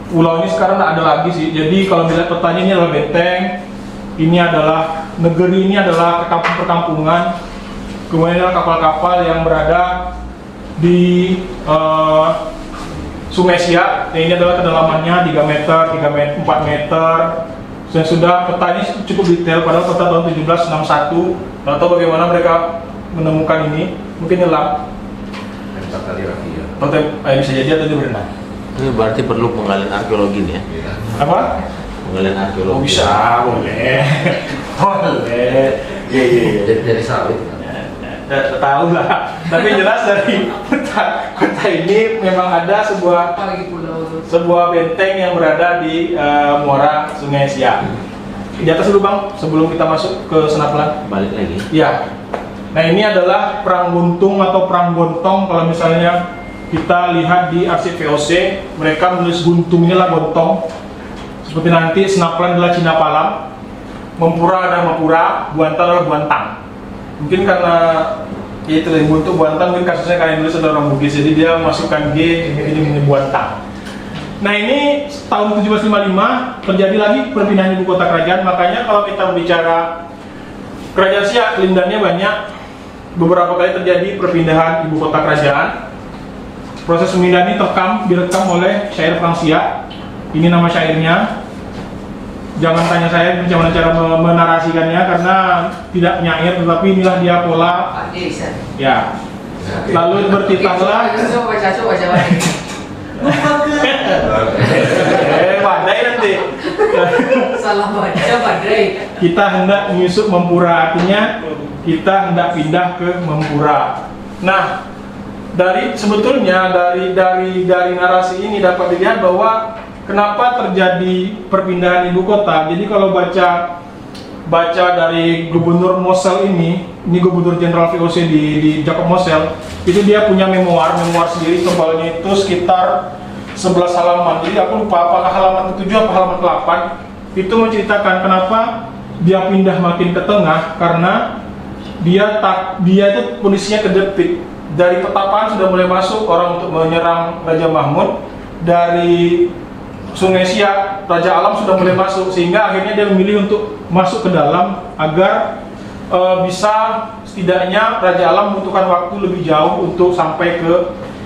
pulau ini sekarang tidak ada lagi sih. Jadi kalau melihat petanya ini adalah benteng, ini adalah negeri, ini adalah perkampungan. Kemudian adalah kapal-kapal yang berada di Sungai Siak. Ini adalah kedalamannya 3 meter, 4 meter. Dan sudah peta ini cukup detail, padahal peta tahun 1761. Tidak tahu bagaimana mereka menemukan ini. Mungkin nyelam. Kali lagi ya. Bisa jadi atau dia berenang. Ini berarti perlu penggalian arkeologi nih ya? Apa? Penggalian arkeologi. Oh, bisa, boleh. Boleh. Iya. Dari sawit. Tahu lah. Tapi jelas dari peta ini memang ada sebuah benteng yang berada di muara Sungai Siak. Di atas dulu Bang, sebelum kita masuk ke Senapelan. Balik lagi. Iya. Nah, ini adalah Perang Guntung atau Perang Gontong. Kalau misalnya kita lihat di arsip VOC, mereka menulis Guntungnya lah Gontong. Seperti nanti Senapelan adalah Cina Palam, Mempura adalah Mempura, Buantan adalah Buantang. Mungkin karena ya itu yang untuk Buantang, mungkin kasusnya kalian dulu adalah orang Bugis, jadi dia masukkan G ini Buantang. Nah ini tahun 1755 terjadi lagi perpindahan ibu kota kerajaan. Makanya kalau kita berbicara Kerajaan Siak, kelindannya banyak. Beberapa kali terjadi perpindahan ibu kota kerajaan. Proses pemindahan ini direkam oleh syair Franz Siak. Ini nama syairnya. Jangan tanya saya bagaimana cara menarasikannya karena tidak penyair, tetapi inilah dia pola. Ya. Lalu bertitahlah. Coba. Badai nanti. Salah baca badai. Kita hendak menyusup Mempura, artinya kita hendak pindah ke Mempura. Nah, sebetulnya dari narasi ini dapat dilihat bahwa kenapa terjadi perpindahan ibu kota. Jadi kalau baca dari Gubernur Mosel ini Gubernur Jenderal VOC di Jacob Mosel, itu dia punya memoir sendiri, tebalnya itu sekitar 11 halaman. Jadi aku lupa apakah halaman ke-7 atau halaman ke-8. Itu menceritakan kenapa dia pindah makin ke tengah, karena dia itu kondisinya kedepit. Dari Petapaan sudah mulai masuk orang untuk menyerang Raja Mahmud. Dari Sungai Siak, Raja Alam sudah mulai masuk, sehingga akhirnya dia memilih untuk masuk ke dalam agar bisa setidaknya Raja Alam membutuhkan waktu lebih jauh untuk sampai ke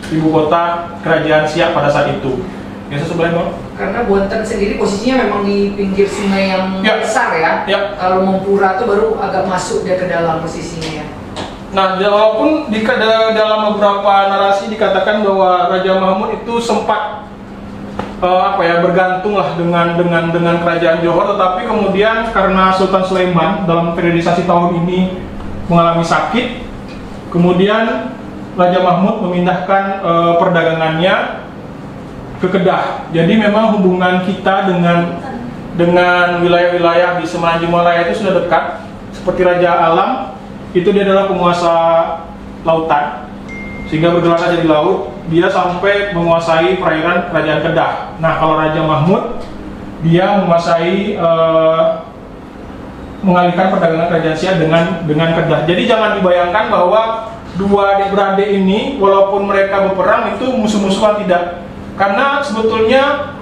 ibu kota kerajaan Siak pada saat itu. Biasa sebelah dong. Karena Buantan sendiri posisinya memang di pinggir sungai yang besar ya. Kalau Mempura itu baru agak masuk dia ke dalam posisinya ya. Nah, walaupun dalam beberapa narasi dikatakan bahwa Raja Mahmud itu sempat bergantung lah dengan kerajaan Johor, tetapi kemudian karena Sultan Sulaiman dalam periodisasi tahun ini mengalami sakit, kemudian Raja Mahmud memindahkan perdagangannya ke Kedah. Jadi memang hubungan kita dengan wilayah-wilayah di Semenanjung Malaya itu sudah dekat. Seperti Raja Alam, itu dia adalah penguasa lautan, sehingga bergelar saja di laut. Dia sampai menguasai perairan kerajaan Kedah. Nah, kalau Raja Mahmud, dia menguasai mengalihkan perdagangan kerajaan Siak dengan Kedah. Jadi jangan dibayangkan bahwa dua adik-beradik ini, walaupun mereka berperang, itu musuh-musuhan, tidak. Karena sebetulnya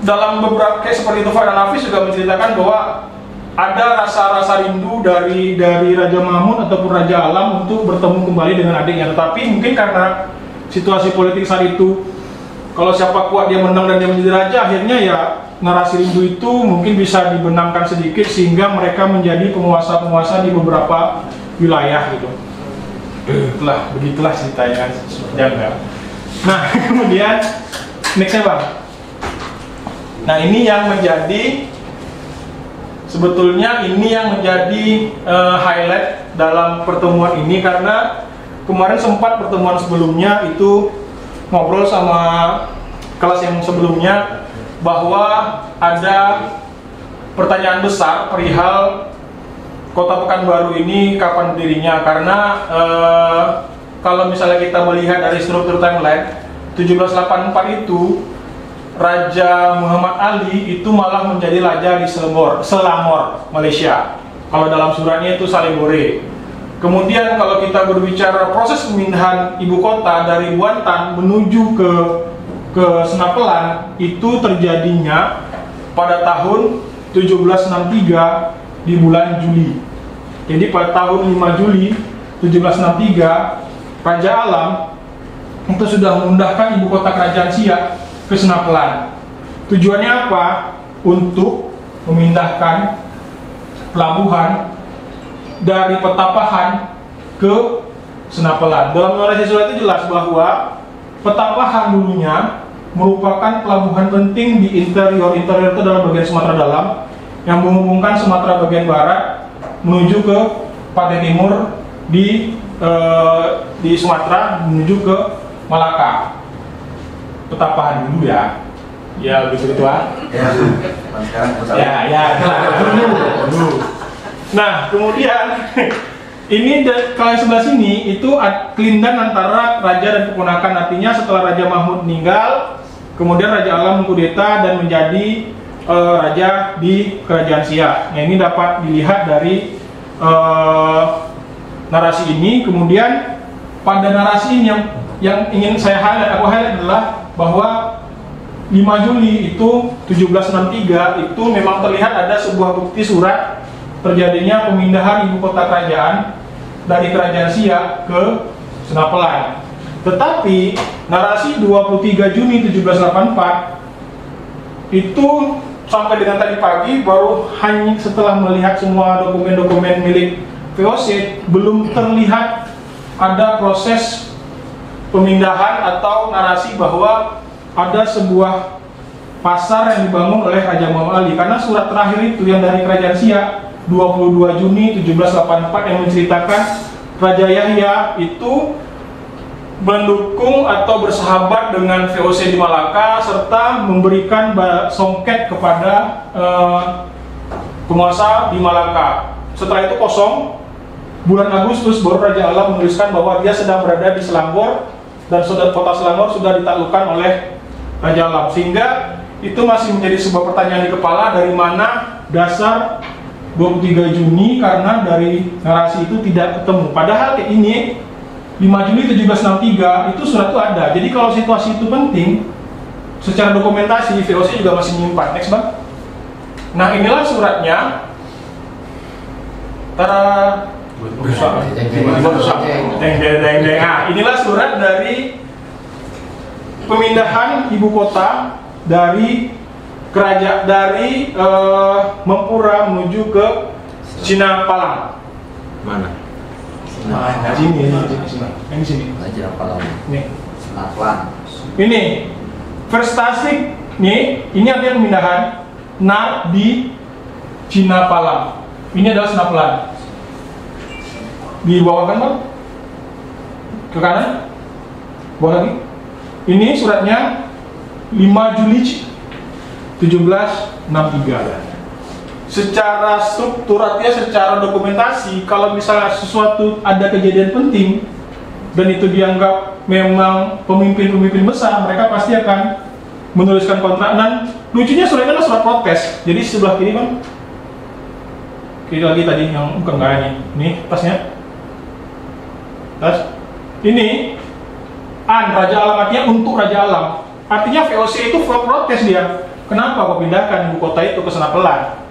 dalam beberapa kayak seperti itu, Farhan Hafiz juga menceritakan bahwa ada rasa-rasa rindu dari Raja Mahmud ataupun Raja Alam untuk bertemu kembali dengan adiknya. Tetapi mungkin karena situasi politik saat itu, kalau siapa kuat dia menang dan dia menjadi raja, akhirnya ya narasi rindu itu mungkin bisa dibenamkan sedikit sehingga mereka menjadi penguasa-penguasa di beberapa wilayah gitu. Begitulah ceritanya seperti. Nah, kemudian nextnya Bang. Nah, ini yang menjadi sebetulnya menjadi highlight dalam pertemuan ini, karena kemarin sempat pertemuan sebelumnya itu ngobrol sama kelas yang sebelumnya bahwa ada pertanyaan besar perihal Kota Pekanbaru ini kapan berdirinya, karena kalau misalnya kita melihat dari struktur timeline 1784 itu Raja Muhammad Ali itu malah menjadi raja di Selangor, Malaysia. Kalau dalam suratnya itu Salebore. Kemudian kalau kita berbicara proses pemindahan ibu kota dari Buantan menuju ke Senapelan, itu terjadinya pada tahun 1763 di bulan Juli. Jadi pada tahun 5 Juli 1763 Raja Alam itu sudah mengundahkan ibu kota kerajaan Siak ke Senapelan. Tujuannya apa? Untuk memindahkan pelabuhan dari Petapahan ke Senapelan. Dalam narasi surat itu jelas bahwa Petapahan dulunya merupakan pelabuhan penting di interior itu dalam bagian Sumatera Dalam yang menghubungkan Sumatera bagian barat menuju ke pantai timur di Sumatera menuju ke Malaka. Petapahan dulu ya. Ya begitu dulu. Nah, kemudian ini kalau yang sebelah sini itu kelindan antara raja dan keponakan. Artinya setelah Raja Mahmud meninggal, kemudian Raja Alam mengkudeta dan menjadi raja di Kerajaan Siak. Nah, ini dapat dilihat dari narasi ini. Kemudian pada narasi ini yang ingin saya highlight adalah bahwa 5 Juli itu 1763 itu memang terlihat ada sebuah bukti surat terjadinya pemindahan ibu kota kerajaan dari Kerajaan Siak ke Senapelan. Tetapi narasi 23 Juni 1784 itu sampai dengan tadi pagi baru hanya setelah melihat semua dokumen-dokumen milik VOC belum terlihat ada proses pemindahan atau narasi bahwa ada sebuah pasar yang dibangun oleh Raja Muhammad Ali, karena surat terakhir itu yang dari Kerajaan Siak 22 Juni 1784 yang menceritakan Raja Yahya itu mendukung atau bersahabat dengan VOC di Malaka serta memberikan songket kepada penguasa di Malaka. Setelah itu kosong, bulan Agustus baru Raja Allah menuliskan bahwa dia sedang berada di Selangor dan kota Selangor sudah ditaklukkan oleh Raja Allah, sehingga itu masih menjadi sebuah pertanyaan di kepala, dari mana dasar 23 Juni, karena dari narasi itu tidak ketemu. Padahal kayak ini 5 Juli 1763 itu surat itu ada. Jadi kalau situasi itu penting, secara dokumentasi VOC juga masih menyimpan. Next bang. Nah inilah suratnya. Inilah surat dari pemindahan ibu kota dari kerajaan dari Mempura menuju ke Sinapalang. Mana? Nah, sini. Yang sini. Sinapalang. Nih. Sinapalang. Ini First Tasik nih, ini artinya pemindahan Nar di Sinapalang. Ini adalah Sinapalang. Di bawah kan bang? Ke kanan? Bawah lagi? Ini suratnya 5 Juli 1763. Secara struktur, artinya secara dokumentasi, kalau misalnya sesuatu ada kejadian penting dan itu dianggap memang pemimpin-pemimpin besar, mereka pasti akan menuliskan kontrak. Dan lucunya suratnya adalah surat protes. Jadi sebelah kiri bang, kiri lagi tadi yang bukan ini tasnya, tas ini Raja Alam, artinya untuk Raja Alam. Artinya VOC itu protes dia. Kenapa kau pindahkan ibu kota itu ke Senapelan?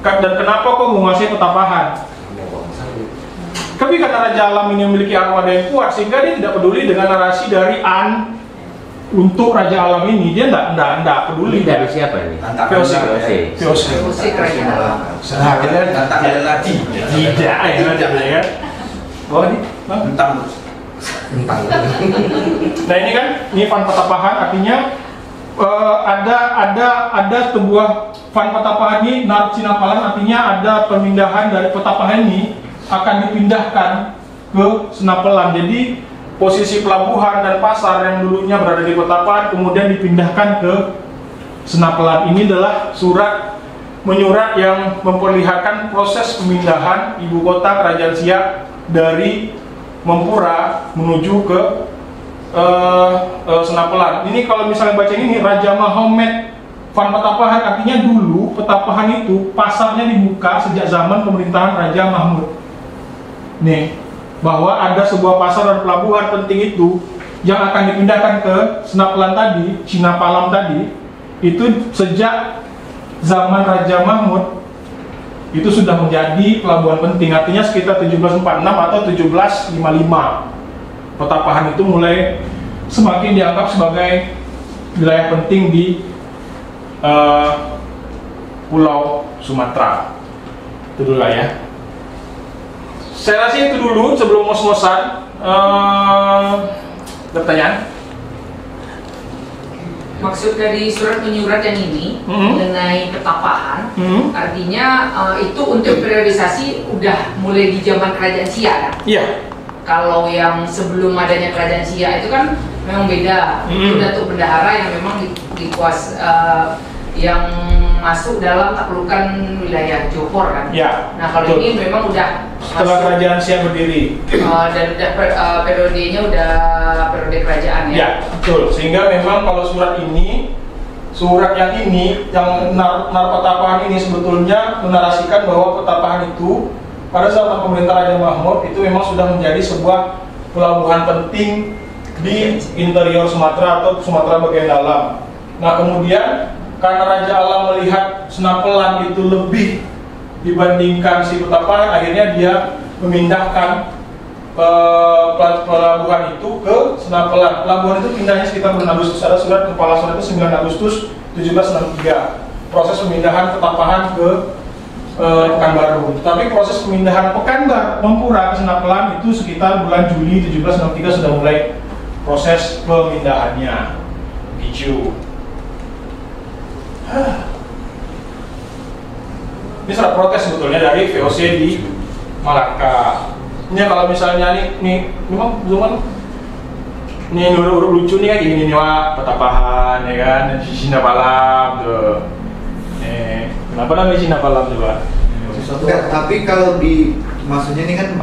Dan kenapa kau menguasai Petapahan? Tapi karena Raja Alam ini memiliki armada yang kuat, sehingga dia tidak peduli dengan narasi dari untuk Raja Alam ini. Dia tidak peduli. Ini dari siapa ini? VOC Kerajaan Alam. Tidak ya. Bawa nih, Tentang. Nah ini kan, ini Van Petapahan, artinya ada sebuah Van Petapahan ini, Nar Sinapalang, artinya ada pemindahan dari Petapahan ini akan dipindahkan ke Senapelan. Jadi posisi pelabuhan dan pasar yang dulunya berada di Petapahan kemudian dipindahkan ke Senapelan. Ini adalah menyurat yang memperlihatkan proses pemindahan ibu kota Kerajaan Siak dari Mempura menuju ke Senapelan. Ini kalau misalnya baca ini, Raja Muhammad Van Petapahan, artinya dulu Petapahan itu pasarnya dibuka sejak zaman pemerintahan Raja Mahmud. Nih, bahwa ada sebuah pasar dan pelabuhan penting itu yang akan dipindahkan ke Senapelan tadi, Sinapalang tadi, itu sejak zaman Raja Mahmud itu sudah menjadi pelabuhan penting. Artinya sekitar 1746 atau 1755 Petapahan itu mulai semakin dianggap sebagai wilayah penting di Pulau Sumatera. Itu dulu lah ya. Saya rasa itu dulu sebelum ngos-ngosan. Pertanyaan? Maksud dari surat menyurat yang ini mengenai Petapahan, artinya itu untuk periodisasi udah mulai di zaman Kerajaan Siak kan? Iya. Kalau yang sebelum adanya Kerajaan Siak itu kan memang beda. Itu Datuk Bendahara yang memang dikuas yang masuk dalam taklukan wilayah Johor kan? Ya. Nah kalau betul. ini memang udah Setelah masuk, Kerajaan Siak berdiri. dan periodenya udah periode kerajaan ya? Ya, betul. Sehingga memang kalau surat ini surat yang ini, yang nar petapahan ini sebetulnya menarasikan bahwa petapahan itu pada zaman pemerintah Raja Mahmud itu memang sudah menjadi sebuah pelabuhan penting di interior Sumatera atau Sumatera bagian dalam. Nah kemudian karena Raja Alam melihat Senapelan itu lebih dibandingkan si Petapahan, akhirnya dia memindahkan pelabuhan itu ke Senapelan. Pelabuhan itu pindahnya sekitar bulan Agustus, ada surat kepala surat itu 9 Agustus 1763. Proses pemindahan Petapahan ke Pekanbaru. Tapi proses pemindahan Pekanbaru Mempura ke Senapelan itu sekitar bulan Juli 1763 sudah mulai proses pemindahannya. Gitu. Ini surat protes sebetulnya dari VOC di Malaka. Ini kalau misalnya nih memang ini huruf lucu nih kayak gini nih Wak, Petapahan ya kan, dan Sinapalam tuh. Kenapa namanya Sinapalam coba? Enggak, tapi kalau maksudnya ini kan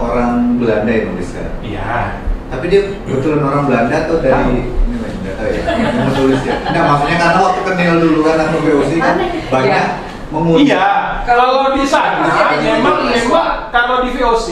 orang Belanda yang nulis kan? Iya. Tapi dia betulan orang Belanda atau dari ini enggak tahu ya. Yang menulisnya. Enggak, maksudnya karena waktu kenal duluan atau VOC kan banyak menguji. Iya, kalau di sana memang kalau di VOC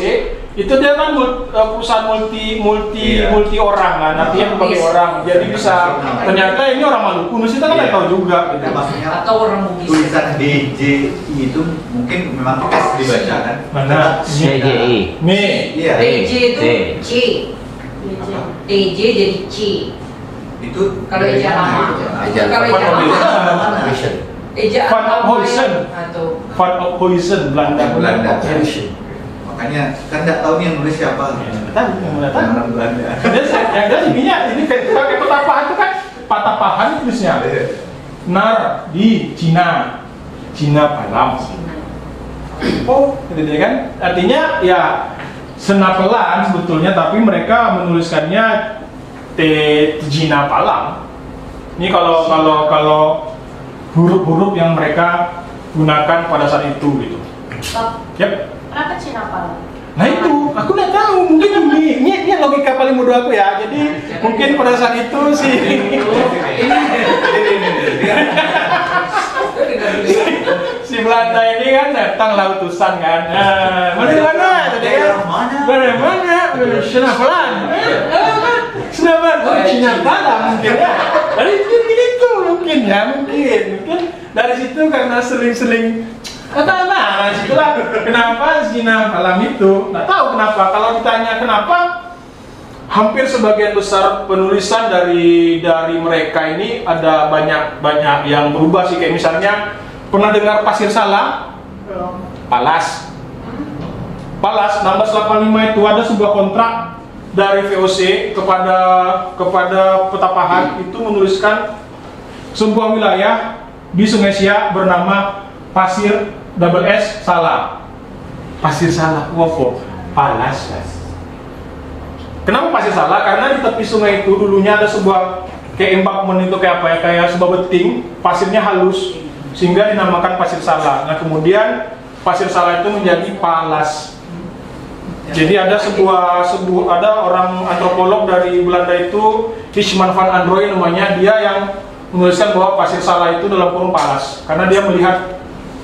itu dia kan perusahaan multi orang kan, artinya berbagai orang. Jadi bisa ternyata ini orang Maluku, kita kan nggak tahu juga. Gitu. Maksudnya atau orang Bugis. tulisan DJ itu mungkin memang pas dibaca kan? Mana? CJI. Nih. Iya. DJ itu C. DJ jadi C. Itu Kalau eja lama. Kalau eja lama. Eja Van Ophuijsen. atau Van Ophuijsen Belanda. Makanya kan nggak tahu nih yang nulis siapa. Orang Belanda. Yang jelas ini pakai Petapahan itu kan Patapahan tulisnya. Nar di Cina Palam. Oh, gitu kan? Artinya ya Senapelan sebetulnya, tapi mereka menuliskannya Cina Palam. Ini kalau huruf-huruf yang mereka gunakan pada saat itu gitu. Yap. Kenapa Cina Palam? Nah itu, aku nggak tahu. Mungkin ini logika paling mudah aku ya. Jadi mungkin pada saat itu si Belanda ini kan datang lautusan kan. Mana? Tadi kan? Mana? Senapelan. Cina Palam mungkin ya. Dari itu mungkin dari situ karena sering kata situlah kenapa Cina Palam itu nggak tahu kenapa. Kalau ditanya kenapa, hampir sebagian besar penulisan dari mereka ini ada banyak yang berubah sih. Kayak misalnya pernah dengar Pasir Salah? Palas 1685 itu ada sebuah kontrak dari VOC kepada Petapahan itu menuliskan sebuah wilayah di Sungai Siak bernama Pasir S Salah. Pasir Salah, wofo, Palas. Kenapa Pasir Salah? Karena di tepi sungai itu dulunya ada sebuah kayak embankment itu kayak apa ya, kayak sebuah beting, pasirnya halus sehingga dinamakan Pasir Salah. Nah kemudian Pasir Salah itu menjadi Palas. Jadi ada ada orang antropolog dari Belanda itu Fishman van Androoy namanya, dia yang menuliskan bahwa Pasir Salah itu dalam kurung Palas karena dia melihat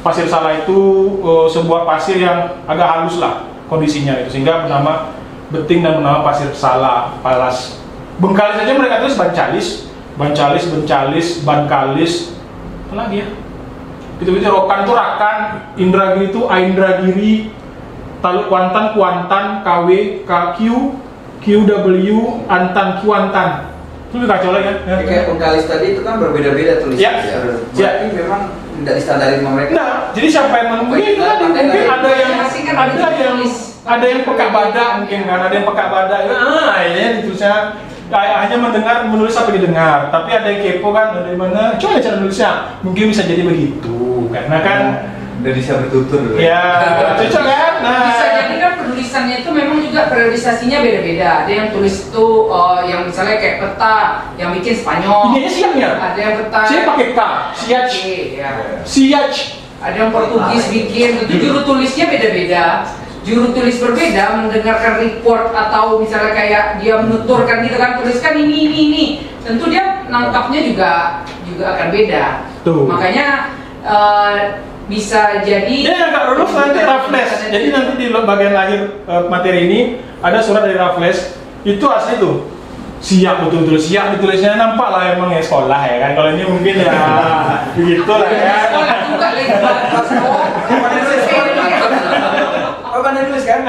Pasir Salah itu sebuah pasir yang agak halus lah kondisinya itu, sehingga bernama beting dan bernama Pasir Salah, Palas. Bengkalis saja mereka tulis Bancalis, Bankalis, apa lagi ya? Gitu-gitu. Rokan itu Rakan, Indragiri itu Aindragiri, Taluk Kuantan, KW, KQ, QW, Antan, Kuantan. Itu kacau lagi ya. Kayak Bengkalis tadi itu kan berbeda-beda tulisannya. Ya. Berarti memang tidak distandarin sama mereka. Nah, jadi siapa yang mungkin ada yang peka badak mungkin kan, ada yang peka badak. Ini tulisnya hanya menulis apa didengar, tapi ada yang kepo kan dari mana? Coba cara nulisnya, mungkin bisa jadi begitu, karena kan udah bisa bertutur. Ya, cocok kan? Nah, bisa jadi kan penulisannya itu memang juga periodisasinya beda-beda. Ada yang tulis itu yang misalnya kayak peta yang bikin Spanyol. Ini siangnya. Ada yang peta. Saya pakai K, Siach. Ada yang Portugis bikin, itu juru tulisnya beda-beda. Juru tulis berbeda mendengarkan report atau misalnya kayak dia menuturkan gitu kan, tuliskan ini. Tentu dia nangkapnya juga juga akan beda. Tuh. Makanya bisa jadi Kak Rudolf nanti Raffles. Jadi nanti di bagian akhir materi ini ada surat dari Raffles. Itu asli tuh. Siap, betul-betul siap ditulisnya, nampak lah emang ya sekolah ya kan. Kalau ini mungkin ya begitu lah ya. sekolah juga Pandai tulis kan?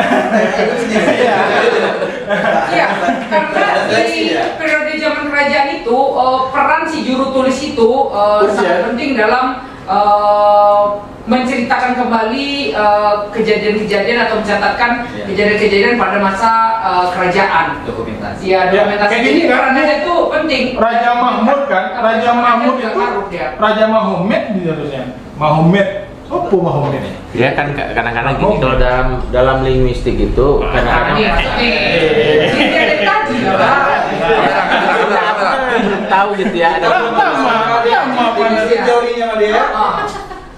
Iya, karena di periode zaman kerajaan itu peran si juru tulis itu sangat penting dalam menceritakan kembali kejadian-kejadian atau mencatatkan kejadian-kejadian pada masa kerajaan. Dokumentasi. Iya, dokumentasi. Kayak gini Jadi kan, perannya itu penting. Raja Mahmud kan, Raja Mahmud itu Raja Mahomet di harusnya. Mahomet. Apa Mahomet? Ya kan kadang-kadang gini, kalau dalam linguistik itu kadang-kadang Ini ada tadi ya, Pak. belum tahu gitu ya, ada Teorinya sama dia.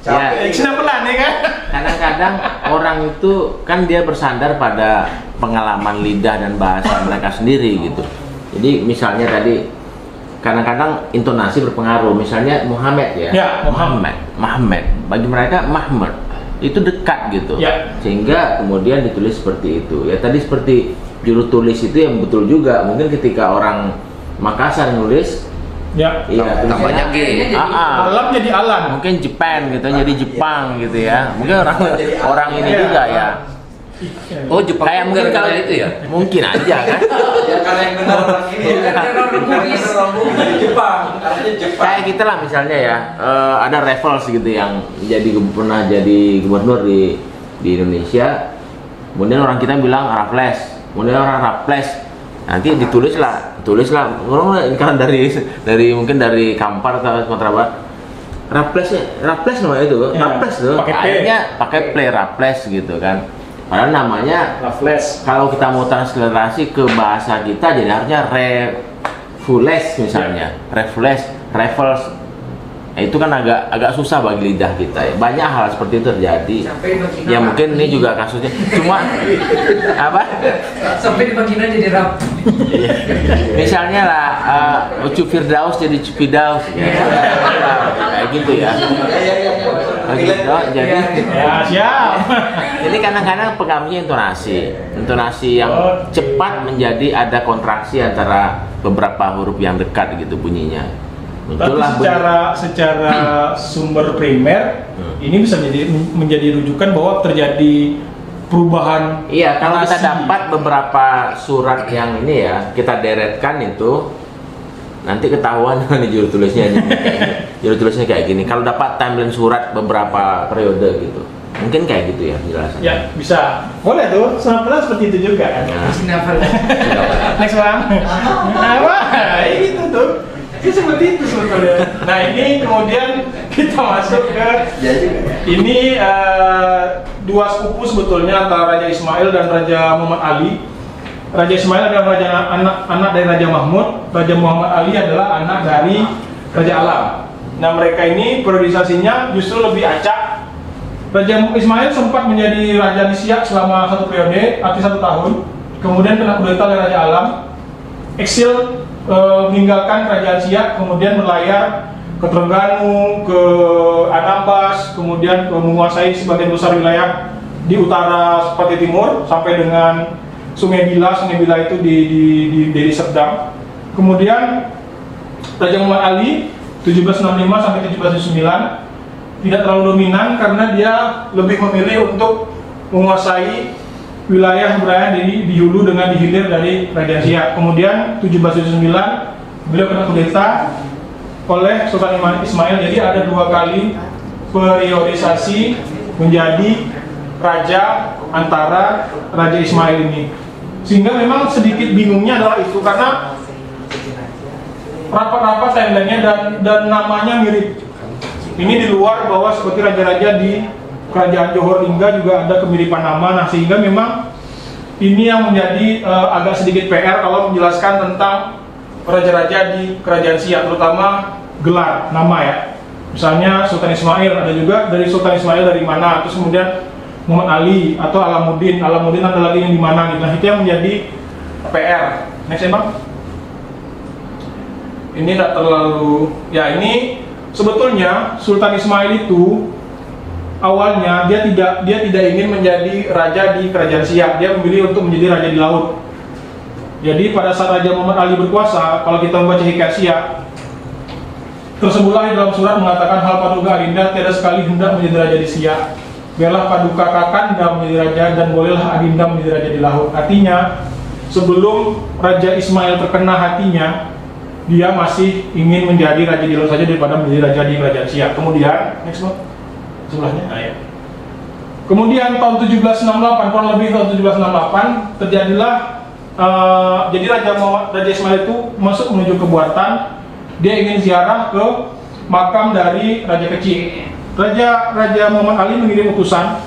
ya, Sudah pelan ya kan? kadang-kadang orang itu kan dia bersandar pada pengalaman lidah dan bahasa mereka sendiri gitu. Jadi misalnya tadi kadang-kadang intonasi berpengaruh. Misalnya Muhammad ya, Ya, Muhammad. Bagi mereka Mahmud itu dekat gitu, Ya. sehingga kemudian ditulis seperti itu. Ya tadi seperti juru tulis itu yang betul juga. Mungkin ketika orang Makassar nulis, Ya. iya tulisannya Jadi Alam jadi alam. mungkin Jepang gitu, jadi Jepang gitu ya. Mungkin orang ini juga ya. Oh, Jepang Kayak mungkin kalau itu ya. mungkin aja kan. Ya karena yang benar orang ini ya. Jepang, katanya Jepang. Kayak kita lah misalnya ya, ada Raffles gitu yang pernah jadi gubernur di Indonesia. Kemudian orang kita bilang Raffles, kemudian orang Raffles, nanti tulislah, karena mungkin dari Kampar atau Sumatera Barat. Raffles namanya itu, Ya, Raffles tuh, pakai P. akhirnya pakai play Raffles gitu kan. Padahal namanya Raffles. kalau kita mau transliterasi ke bahasa kita jadi harusnya Raffles misalnya, Raffles. Nah, itu kan agak susah bagi lidah kita ya. Banyak hal seperti itu terjadi. Sampai di Bagina Ya mungkin ini juga kasusnya. Cuma apa? sampai di Bagina jadi rap. Misalnya lah Ucu Firdaus jadi Cupidaus ya. Kayak gitu ya. Gitu, jadi Ya, siap. jadi kadang-kadang pengaruhnya intonasi yang cepat menjadi ada kontraksi antara beberapa huruf yang dekat gitu bunyinya. Tapi Muncullah secara sumber primer ini bisa menjadi rujukan bahwa terjadi perubahan. Iya, kalau kita narasi. dapat beberapa surat yang ini ya, kita deretkan itu, nanti ketahuan nih juru tulisnya kayak gini. Kalau dapat timeline surat beberapa periode gitu, mungkin kayak gitu ya penjelasannya. Ya, bisa. Boleh tuh, senapel seperti itu juga kan. Nah, Sinafel. Next Bang. Apa? Itu tuh. Itu seperti itu sebetulnya. Nah, ini kemudian kita masuk ke ini dua sepupu sebetulnya antara Raja Ismail dan Raja Muhammad Ali. Raja Ismail adalah anak dari Raja Mahmud. Raja Muhammad Ali adalah anak dari Raja Alam. Nah, mereka ini periodisasinya justru lebih acak. Raja Ismail sempat menjadi Raja di Siak selama satu periode, arti 1 tahun. Kemudian kena kudeta oleh Raja Alam, eksil, meninggalkan kerajaan Siak, kemudian berlayar ke Terengganu, ke Anambas, kemudian menguasai sebagian besar wilayah di utara seperti timur sampai dengan Sungai Bila itu di Deli Serdang. Kemudian Raja Muhammad Ali 1765 sampai 1709 tidak terlalu dominan karena dia lebih memilih untuk menguasai wilayah berada di hulu dengan di hilir dari Kerajaan Siak. Kemudian 1779 beliau kena kudeta oleh Sultan Ismail. Jadi ada 2 kali periodisasi menjadi raja antara Raja Ismail ini. Sehingga memang sedikit bingungnya adalah itu karena rapat-rapat timelinenya dan namanya mirip. Ini di luar bahwa seperti raja-raja di Kerajaan Johor Lingga juga ada kemiripan nama. Nah, sehingga memang ini yang menjadi agak sedikit PR kalau menjelaskan tentang raja-raja di Kerajaan Siak, terutama gelar nama ya. Misalnya Sultan Ismail, ada juga dari Sultan Ismail dari mana, terus kemudian Muhammad Ali atau Alamuddin ada lagi yang di mana gitu. Nah, itu yang menjadi PR. Next ya Bang. ini tidak terlalu, ya ini sebetulnya Sultan Ismail itu awalnya dia tidak ingin menjadi raja di kerajaan Siak, dia memilih untuk menjadi raja di laut. Jadi pada saat Raja Muhammad Ali berkuasa, kalau kita membaca hikayat Siak, tersebutlah di dalam surat mengatakan hal paduka Adinda tiada sekali hendak menjadi raja di Siak. Biarlah paduka Kakanda menjadi raja dan bolehlah Adinda menjadi raja di laut. Artinya sebelum Raja Ismail terkena hatinya, dia masih ingin menjadi raja di laut saja daripada menjadi raja di kerajaan Siak. Kemudian next one, sebelahnya, ya. Kemudian tahun 1768, kurang lebih tahun 1768 terjadilah jadi Raja Ismail itu masuk menuju ke Buatan. Dia ingin ziarah ke makam dari raja kecil. Raja Muhammad Ali mengirim utusan.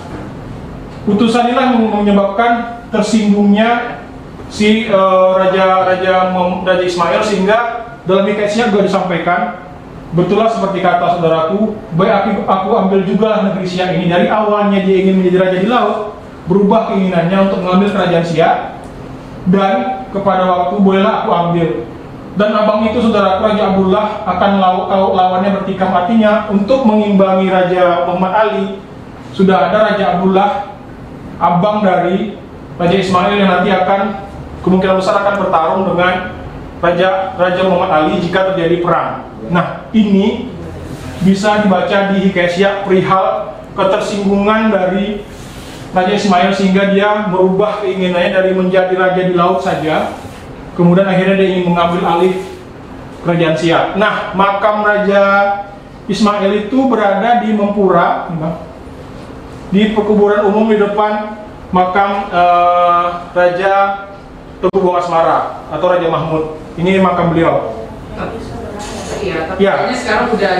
Utusan inilah menyebabkan tersinggungnya si Raja Ismail, sehingga dalam hikayatnya juga disampaikan, betullah seperti kata saudaraku, baik aku ambil juga negeri Siak ini. Dari awalnya dia ingin menjadi raja di laut, berubah keinginannya untuk mengambil kerajaan Siak, dan kepada waktu bolehlah aku ambil. Dan abang itu saudaraku, Raja Abdullah akan lawannya bertikam. Artinya untuk mengimbangi Raja Muhammad Ali, sudah ada Raja Abdullah, abang dari Raja Ismail, yang nanti akan kemungkinan besar akan bertarung dengan Raja Muhammad Ali jika terjadi perang. Nah, ini bisa dibaca di hikayat Siak perihal ketersinggungan dari Raja Ismail, sehingga dia merubah keinginannya dari menjadi raja di laut saja, kemudian akhirnya dia ingin mengambil alih kerajaan Siak. Nah, makam Raja Ismail itu berada di Mempura, di perkuburan umum di depan makam Raja Teguh Buang Asmara atau Raja Mahmud. Ini makam beliau. Iya, tapi Ya. kayaknya sekarang udah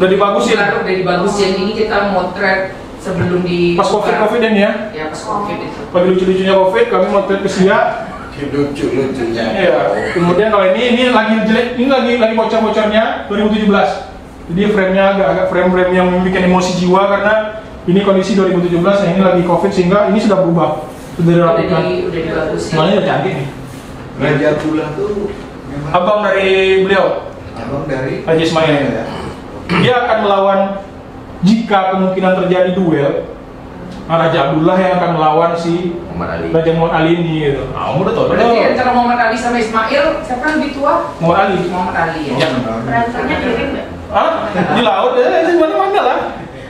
dibagusin. Udah dibagusin. Ini kita motret sebelum di Pas COVID dan ya. Ya, pas COVID itu. Lagi lucu-lucunya COVID, kami motret ke Siak. Lucu-lucunya. Iya. Kemudian kalau ini lagi jelek, ini lagi bocor-bocornya 2017. Jadi frame-nya agak frame-frame yang membuat emosi jiwa, karena ini kondisi 2017, yang ini lagi COVID, sehingga ini sudah berubah. Sudah dirapikan. Udah dibagusin. Malah udah cantik nih. Raja Abdullah tuh memang Abang dari beliau, abang dari Raja Ismail. ya. Dia akan melawan, jika kemungkinan terjadi duel, Raja Abdullah yang akan melawan si Muhammad Ali. Raja Muhammad Ali ini gitu. Ah, udah tau. Berarti antara Muhammad Ali sama Ismail, siapa yang lebih tua? Muhammad Ali. Muhammad Ali ya. Ya. Berantemnya mirip nggak? Ah, di laut ya, di mana-mana lah.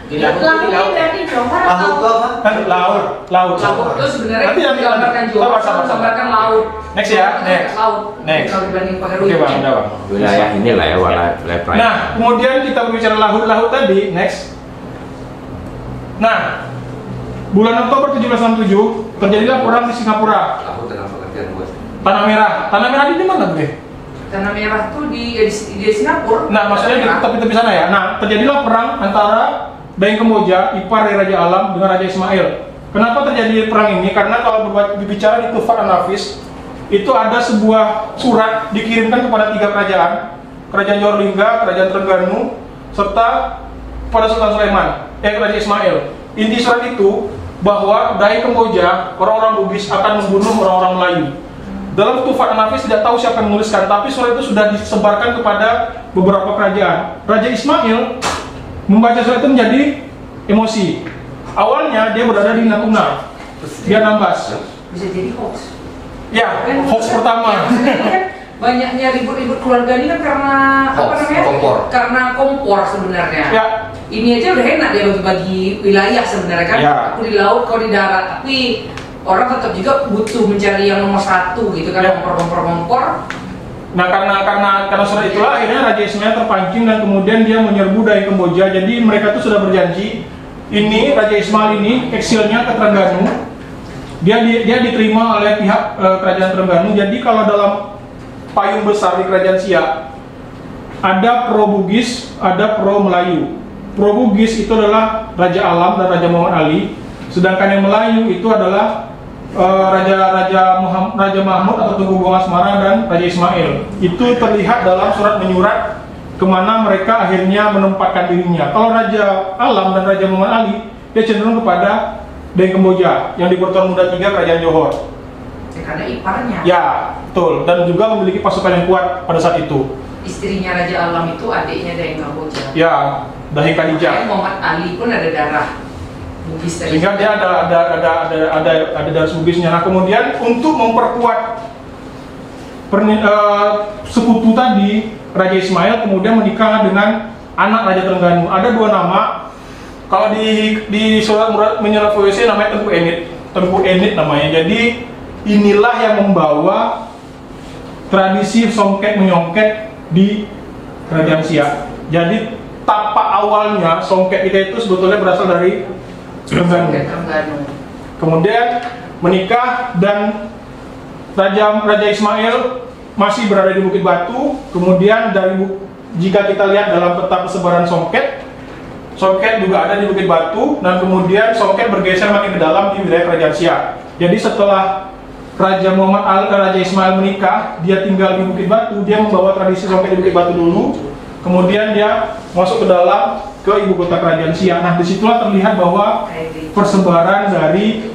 Lautnya berarti Johor Laut tuh atau apa? Kan laut. Laut itu sebenarnya Nanti yang menggambarkan Johor, menggambarkan laut. Next ya, next. Laut. Next. Kalau dibanding pakai Oke bang, udah bang. Wilayah inilah ya, wilayah pride. Nah, kemudian kita berbicara laut tadi, next. Nah, bulan Oktober 1767 terjadilah perang di Singapura. Tanah Merah di mana tuh? Tanah Merah tuh di Singapura. Nah, maksudnya di tepi-tepi sana ya. Nah, terjadilah perang antara Daeng Kemboja, ipar dari Raja Alam, dengan Raja Ismail. Kenapa terjadi perang ini? Karena kalau berbicara di Tufan An-Nafis, itu ada sebuah surat dikirimkan kepada 3 kerajaan, Kerajaan Johor Lingga, Kerajaan Terengganu, serta pada Sultan Sulaiman, Raja Ismail. Inti surat itu bahwa Daeng Kemboja, orang-orang Bugis akan membunuh orang-orang Melayu. Dalam Tufan An-Nafis tidak tahu siapa yang menuliskan, tapi surat itu sudah disebarkan kepada beberapa kerajaan. Raja Ismail membaca surat itu menjadi emosi. Awalnya dia berada di Natuna, dia Nambas. Bisa jadi hoax. Ya, hoax pertama. Banyaknya ribut-ribut keluarga ini kan karena apa namanya? Karena kompor sebenarnya. Ya. Ini aja udah enak dia bagi-bagi wilayah sebenarnya kan. Ya. Aku di laut, kau di darat. Tapi orang tetap juga butuh mencari yang nomor 1 gitu kan, Ya. kompor. Nah, karena surat itulah akhirnya Raja Ismail terpancing dan kemudian dia menyerbu Daeng Kemboja. Jadi mereka tuh sudah berjanji, ini Raja Ismail ini eksilnya ke Terengganu. Dia diterima oleh pihak kerajaan Terengganu. Jadi kalau dalam payung besar di kerajaan Siak, ada pro Bugis, ada pro Melayu. Pro Bugis itu adalah Raja Alam dan Raja Muhammad Ali, sedangkan yang Melayu itu adalah Raja Mahmud atau Teguh Buang Asmara dan Raja Ismail. Itu terlihat dalam surat menyurat kemana mereka akhirnya menempatkan dirinya. Kalau Raja Alam dan Raja Muhammad Ali, dia cenderung kepada Daeng Kemboja yang di Pertuan Muda 3 Kerajaan Johor. Karena iparnya. Ya, betul. Dan juga memiliki pasukan yang kuat pada saat itu. istrinya Raja Alam itu adiknya dari Kamboja. Ya, Dahi Khadijah. Makanya Muhammad Ali pun ada darah Bugis dari Sehingga dia ada darah Bugisnya. Nah, kemudian untuk memperkuat sekutu tadi, Raja Ismail kemudian menikah dengan anak Raja Terengganu. Ada dua nama. Kalau di surat menyurat VOC namanya Tengku Enit. Tengku Enit namanya. Jadi inilah yang membawa tradisi songket menyongket di Kerajaan Siak. Jadi tapak awalnya songket kita itu sebetulnya berasal dari Terengganu. Kemudian menikah dan Raja Ismail masih berada di Bukit Batu. Kemudian jika kita lihat dalam peta persebaran songket juga ada di Bukit Batu, dan kemudian songket bergeser makin ke dalam di wilayah Kerajaan Siak. Jadi setelah Raja Ismail menikah, dia tinggal di Bukit Batu, dia membawa tradisi songket di Bukit Batu dulu, kemudian dia masuk ke dalam ke ibu kota Kerajaan Siak. Nah, disitulah terlihat bahwa persebaran dari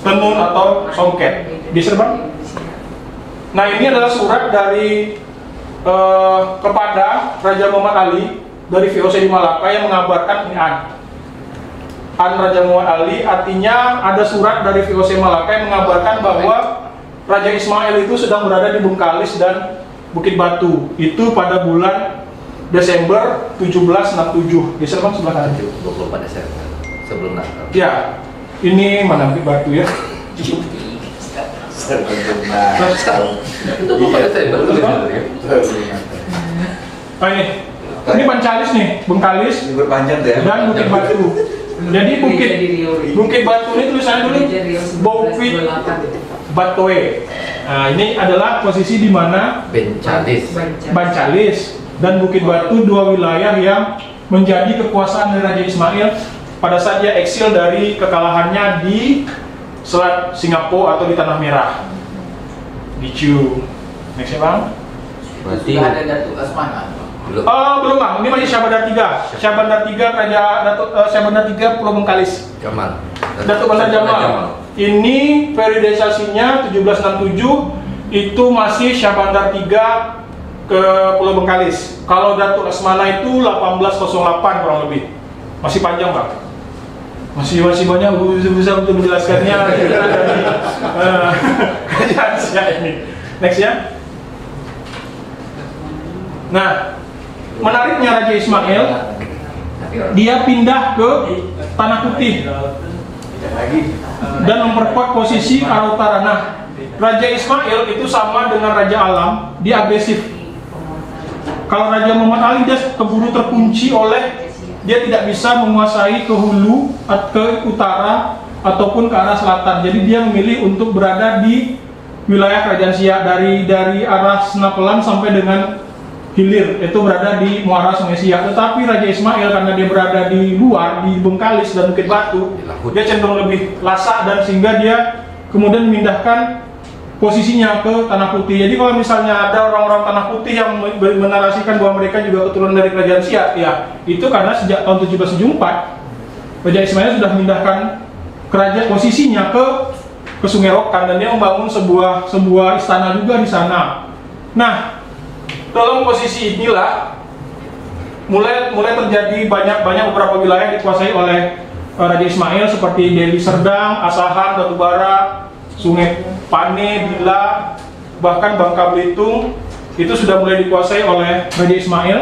tenun atau songket. Bisa Bang? Nah, ini adalah surat dari kepada Raja Muhammad Ali dari VOC di Malaka yang mengabarkan ini An Raja Muhammad Ali, artinya ada surat dari VOC Malaka yang mengabarkan bahwa Raja Ismail itu sedang berada di Bengkalis dan Bukit Batu. Itu pada bulan Desember 1767. Geser Bang sebelah kanan. 24 Desember sebelum Natal. Ya, ini mana Bukit Batu ya? Itu bukan Desember ya. Oh ini Pancalis nih, Bengkalis Libur panjang tuh ya. dan Bukit Batu. Jadi Bukit Batu ini tulisannya dulu Bukit Batoe. Nah, ini adalah posisi di mana Bancalis dan Bukit Batu, dua wilayah yang menjadi kekuasaan dari Raja Ismail pada saat dia eksil dari kekalahannya di Selat Singapura atau di Tanah Merah. Gitu. Next ya Bang. Berarti ada Datuk Asmana. Belum Bang, ini masih Syahbandar 3. Syahbandar 3 Syahbandar 3 Pulau Bengkalis. Jamal. Datuk Bandar Jamal. Ini periodisasinya 1767, itu masih Syahbandar 3 ke Pulau Bengkalis. Kalau Datuk Asmana itu 1808 kurang lebih. Masih panjang Bang. Masih banyak bisa untuk menjelaskannya dari Kerajaan Siak ini. Next ya. Nah, menariknya Raja Ismail, dia pindah ke Tanah Putih dan memperkuat posisi Arautara. Nah, Raja Ismail itu sama dengan Raja Alam, dia agresif. Kalau Raja Muhammad Ali dia keburu terkunci oleh dia tidak bisa menguasai ke hulu, ke utara ataupun ke arah selatan. Jadi dia memilih untuk berada di wilayah Kerajaan Siak dari arah Senapelan sampai dengan hilir, itu berada di muara Sungai Siak. Tetapi Raja Ismail karena dia berada di luar, di Bengkalis dan Bukit Batu, dia cenderung lebih lasak, dan sehingga dia kemudian memindahkan posisinya ke Tanah Putih. Jadi kalau misalnya ada orang-orang Tanah Putih yang menarasikan bahwa mereka juga keturunan dari Kerajaan Siak, ya itu karena sejak tahun 1774 Raja Ismail sudah memindahkan kerajaan posisinya ke Sungai Rokan, dan dia membangun sebuah istana juga di sana. Nah, dalam posisi inilah mulai terjadi banyak beberapa wilayah dikuasai oleh Raja Ismail seperti Deli Serdang, Asahan, Batubara, Sungai Pane, Bila, bahkan Bangka Belitung itu sudah mulai dikuasai oleh Raja Ismail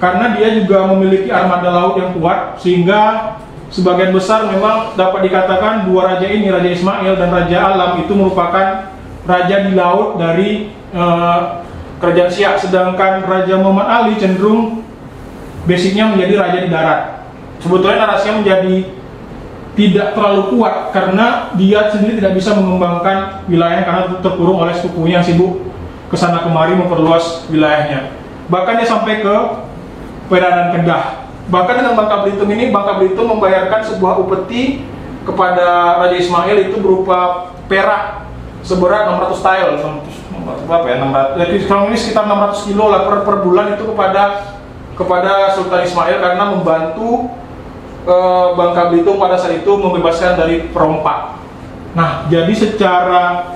karena dia juga memiliki armada laut yang kuat, sehingga sebagian besar memang dapat dikatakan dua raja ini, Raja Ismail dan Raja Alam, itu merupakan raja di laut dari Kerajaan Siak, sedangkan Raja Muhammad Ali cenderung basicnya menjadi raja di darat. Sebetulnya narasinya menjadi tidak terlalu kuat karena dia sendiri tidak bisa mengembangkan wilayah karena terkurung oleh sepupunya yang sibuk kesana kemari memperluas wilayahnya. Bahkan dia sampai ke Peranan Kedah. Bahkan dengan Bangka Belitung ini, Bangka Belitung membayarkan sebuah upeti kepada Raja Ismail itu berupa perak seberat 600 tael, berapa ya, 600, jadi sekarang ini sekitar 600 kilo lah per bulan itu kepada Sultan Ismail karena membantu Bangka Belitung pada saat itu membebaskan dari perompak. Nah, jadi secara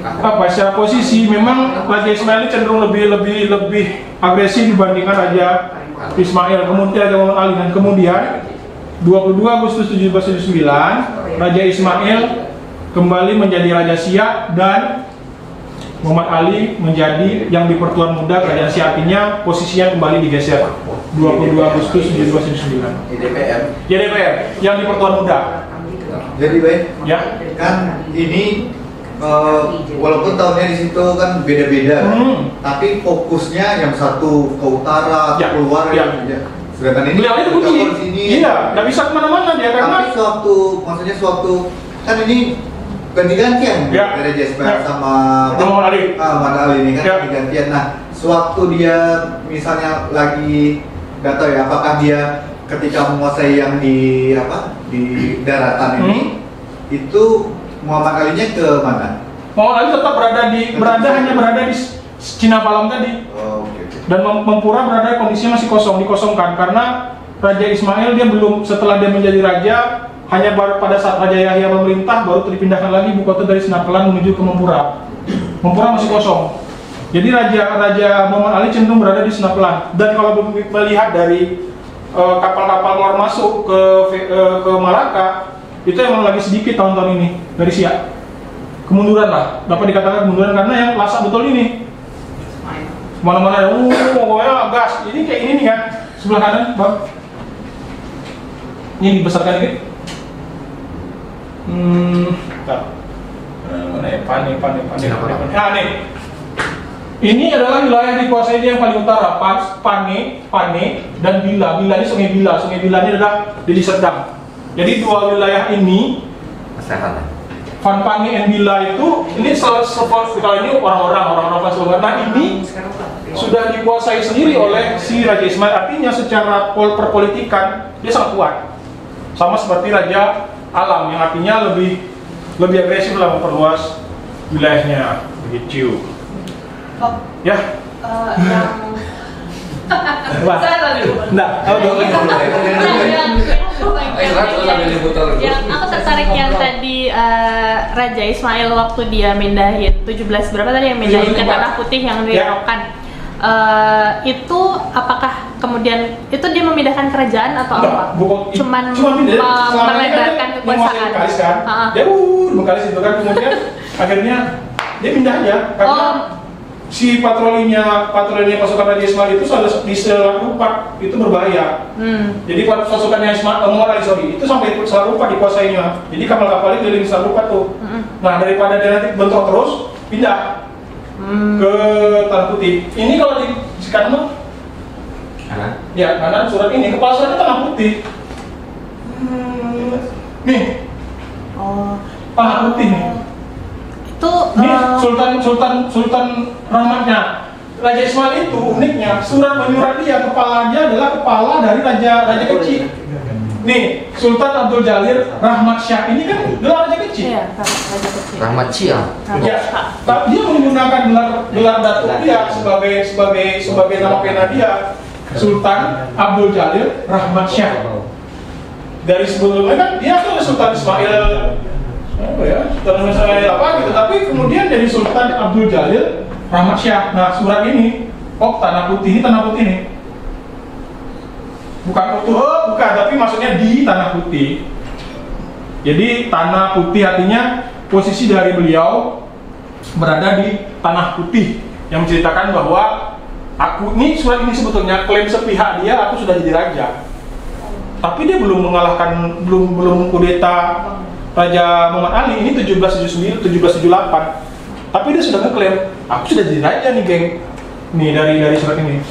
apa secara posisi memang Raja Ismail ini cenderung lebih agresif dibandingkan Raja Ismail, kemudian Raja Muhammad Ali, dan kemudian 22 Agustus 1779 Raja Ismail kembali menjadi Raja Siak dan Muhammad Ali menjadi yang di Pertuan Muda Kerajaan Siak, artinya posisinya kembali digeser 22 Agustus 1779. DPR yang di Pertuan Muda. Jadi baik, Ya. kan ini walaupun tahunnya di situ kan beda-beda, tapi fokusnya yang satu ke utara, Ya, keluar, ya. sedangkan ini Beliau itu ke kunci. sini. Iya, nggak bisa kemana-mana dia karena Tapi suatu kan ini ganti-gantian Ya. dari Jasper Ya. sama Muhammad Ali. Muhammad Ali ini kan Ya. ganti-gantian. Nah, sewaktu dia misalnya lagi nggak tahu ya apakah dia ketika menguasai yang di daratan ini itu Muhammad Ali-nya ke mana? Muhammad Ali tetap hanya berada di Cina Palam tadi. Oh, oke. Dan Mempura berada kondisinya masih kosong, dikosongkan karena Raja Ismail dia belum, setelah dia menjadi raja, hanya baru pada saat Raja Yahya memerintah baru dipindahkan lagi ibu kota dari Senapelan menuju ke Mempura. Mempura masih kosong. Jadi Raja Muhammad Ali cenderung berada di Senapelan. Dan kalau melihat dari kapal-kapal keluar masuk ke Malaka, itu emang lagi sedikit tahun-tahun ini dari Siak. Kemunduran lah, dapat dikatakan kemunduran karena yang lasak betul ini. Mana-mana ada, pokoknya gas. Ini kayak ini nih kan, sebelah kanan, Bang. Ini dibesarkan dikit. Bentar. Mana ya? Pane. Nah, nih. Ini adalah wilayah dikuasai dia yang paling utara, Pane, dan Bila. Bila ini Sungai Bila. Sungai Bila ini adalah Deli Serdang. Jadi dua wilayah ini, Van Pane dan Bila itu, ini kalau ini orang-orang Pasuruan. Nah ini sudah dikuasai sendiri oleh si Raja Ismail. Artinya secara perpolitikan dia sangat kuat. Sama seperti Raja Alam yang artinya lebih agresif lah memperluas wilayahnya. Begitu. Ya. Yang Saya tadi lupa. Nah, Yang aku tertarik yang tadi Raja Ismail waktu dia mindahin 17 berapa tadi yang mindahin ke Tanah Putih yang dirokan. Itu apakah kemudian itu dia memindahkan kerajaan atau apa? Cuman melebarkan kekuasaan. Dia Bengkalis itu kan kemudian akhirnya dia pindah aja karena si patrolinya pasukan Raja Ismail itu di Selarupat itu berbahaya. Jadi pasukannya Muhammad Ali itu sampai Selarupat dikuasainya. Jadi kapal-kapalnya keliling Selarupat tuh. Nah daripada dia nanti bentrok terus pindah ke Tanah Putih. Ini kalau di kanan, ya kanan surat ini kepala suratnya Tanah Putih. Nih, Tanah Putih nih. Itu Ini Sultan Rahmatnya. Raja Ismail itu uniknya surat menyurat dia kepalanya adalah kepala dari raja kecil. Nih, Sultan Abdul Jalil Rahmat Syah ini kan gelar raja kecil. Iya, raja kecil. Rahmat Syah. Ya, tapi dia menggunakan gelar datuk dia sebagai nama pena dia. Sultan Abdul Jalil Rahmat Syah. Dari sebelumnya kan dia tuh Sultan Ismail apa ya, Sultan Ismail apa gitu, tapi kemudian jadi Sultan Abdul Jalil Rahmat Syah. Nah, surat ini, Tanah Putih nih. Bukan, tapi maksudnya di Tanah Putih. Jadi Tanah Putih artinya posisi dari beliau berada di Tanah Putih yang menceritakan bahwa surat ini sebetulnya klaim sepihak dia, aku sudah jadi raja. Tapi dia belum mengalahkan, belum kudeta Raja Muhammad Ali ini 1778. Tapi dia sudah ngeklaim, aku sudah jadi raja nih, geng. Nih dari surat ini.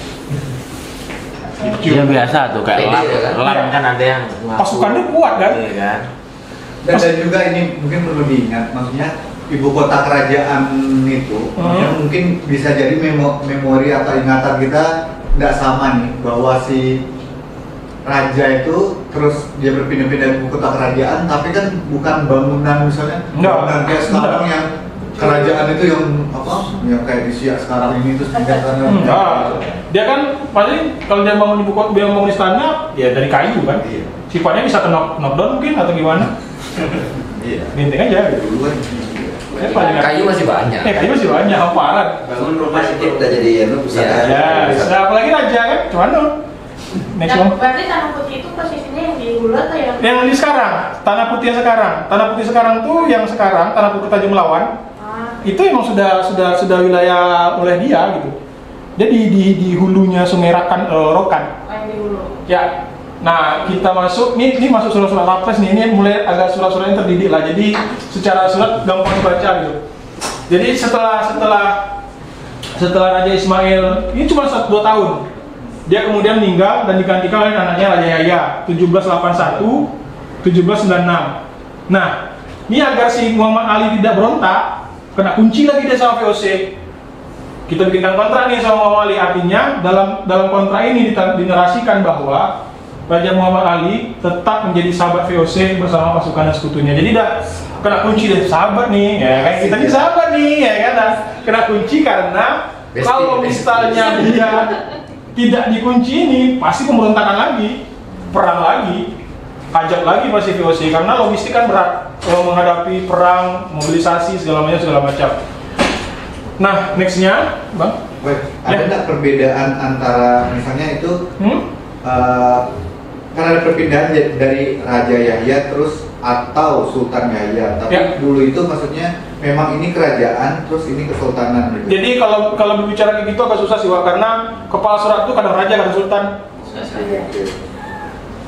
Ya biasa tuh kayak lam kan ada yang pasukannya kuat kan? Iya kan? Dan juga ini mungkin perlu diingat, maksudnya ibu kota kerajaan itu mungkin bisa jadi memori atau ingatan kita tidak sama nih, bahwa si raja itu terus dia berpindah-pindah ibu kota kerajaan, tapi kan bukan bangunan misalnya bangunan kayak sekarang yang kerajaan itu yang kayak di Siak sekarang ini terus pindah sana. Dia kan paling kalau dia bangun ibu kota, dia bangun istana ya dari kayu kan. Iya. Sifatnya bisa ke knockdown mungkin atau gimana. Iya. Benteng aja gitu. Dulu kan. Kayu masih banyak. Kayu masih banyak, hamparan. Bangun rumah sedikit udah jadi pusaka. Ya, apalagi raja kan, cuman next one. Berarti tanah putih itu posisinya yang di hulu atau Yang di sekarang, tanah putih yang sekarang. Tanah putih sekarang tuh yang sekarang, tanah putih Tanjung Melawan. Itu emang sudah wilayah oleh dia gitu. Jadi di hulunya Sungai Rokan. yang di hulu? Ya. Nah, kita masuk, ini masuk surat-surat Rapres nih, ini mulai agak surat-surat yang terdidik lah. Jadi secara surat gampang dibaca gitu. Jadi setelah Raja Ismail, ini cuma 2 tahun. Dia kemudian meninggal dan digantikan oleh anaknya Raja Yahya 1781, 1796. Nah, ini agar si Muhammad Ali tidak berontak, kena kunci lagi dia sama VOC. Kita bikinkan kontrak nih sama Muhammad Ali, artinya dalam kontrak ini dinarasikan bahwa Raja Muhammad Ali tetap menjadi sahabat VOC bersama pasukan dan sekutunya. Jadi dah kena kunci deh, sahabat nih, ya kan kita nih sahabat nih, ya kan. Kena kunci karena kalau misalnya dia tidak dikunci ini, pasti pemberontakan lagi, perang lagi, hajat lagi pasti VOC karena logistik kan berat menghadapi perang, mobilisasi segala macam. Nah, nextnya, Bang. Ada nggak perbedaan antara misalnya itu? Kan ada perpindahan dari Raja Yahya terus atau Sultan Yahya, tapi dulu itu maksudnya memang ini kerajaan terus ini kesultanan gitu. Jadi kalau berbicara kayak gitu agak susah sih, Wak, karena kepala surat itu kadang raja, kadang sultan.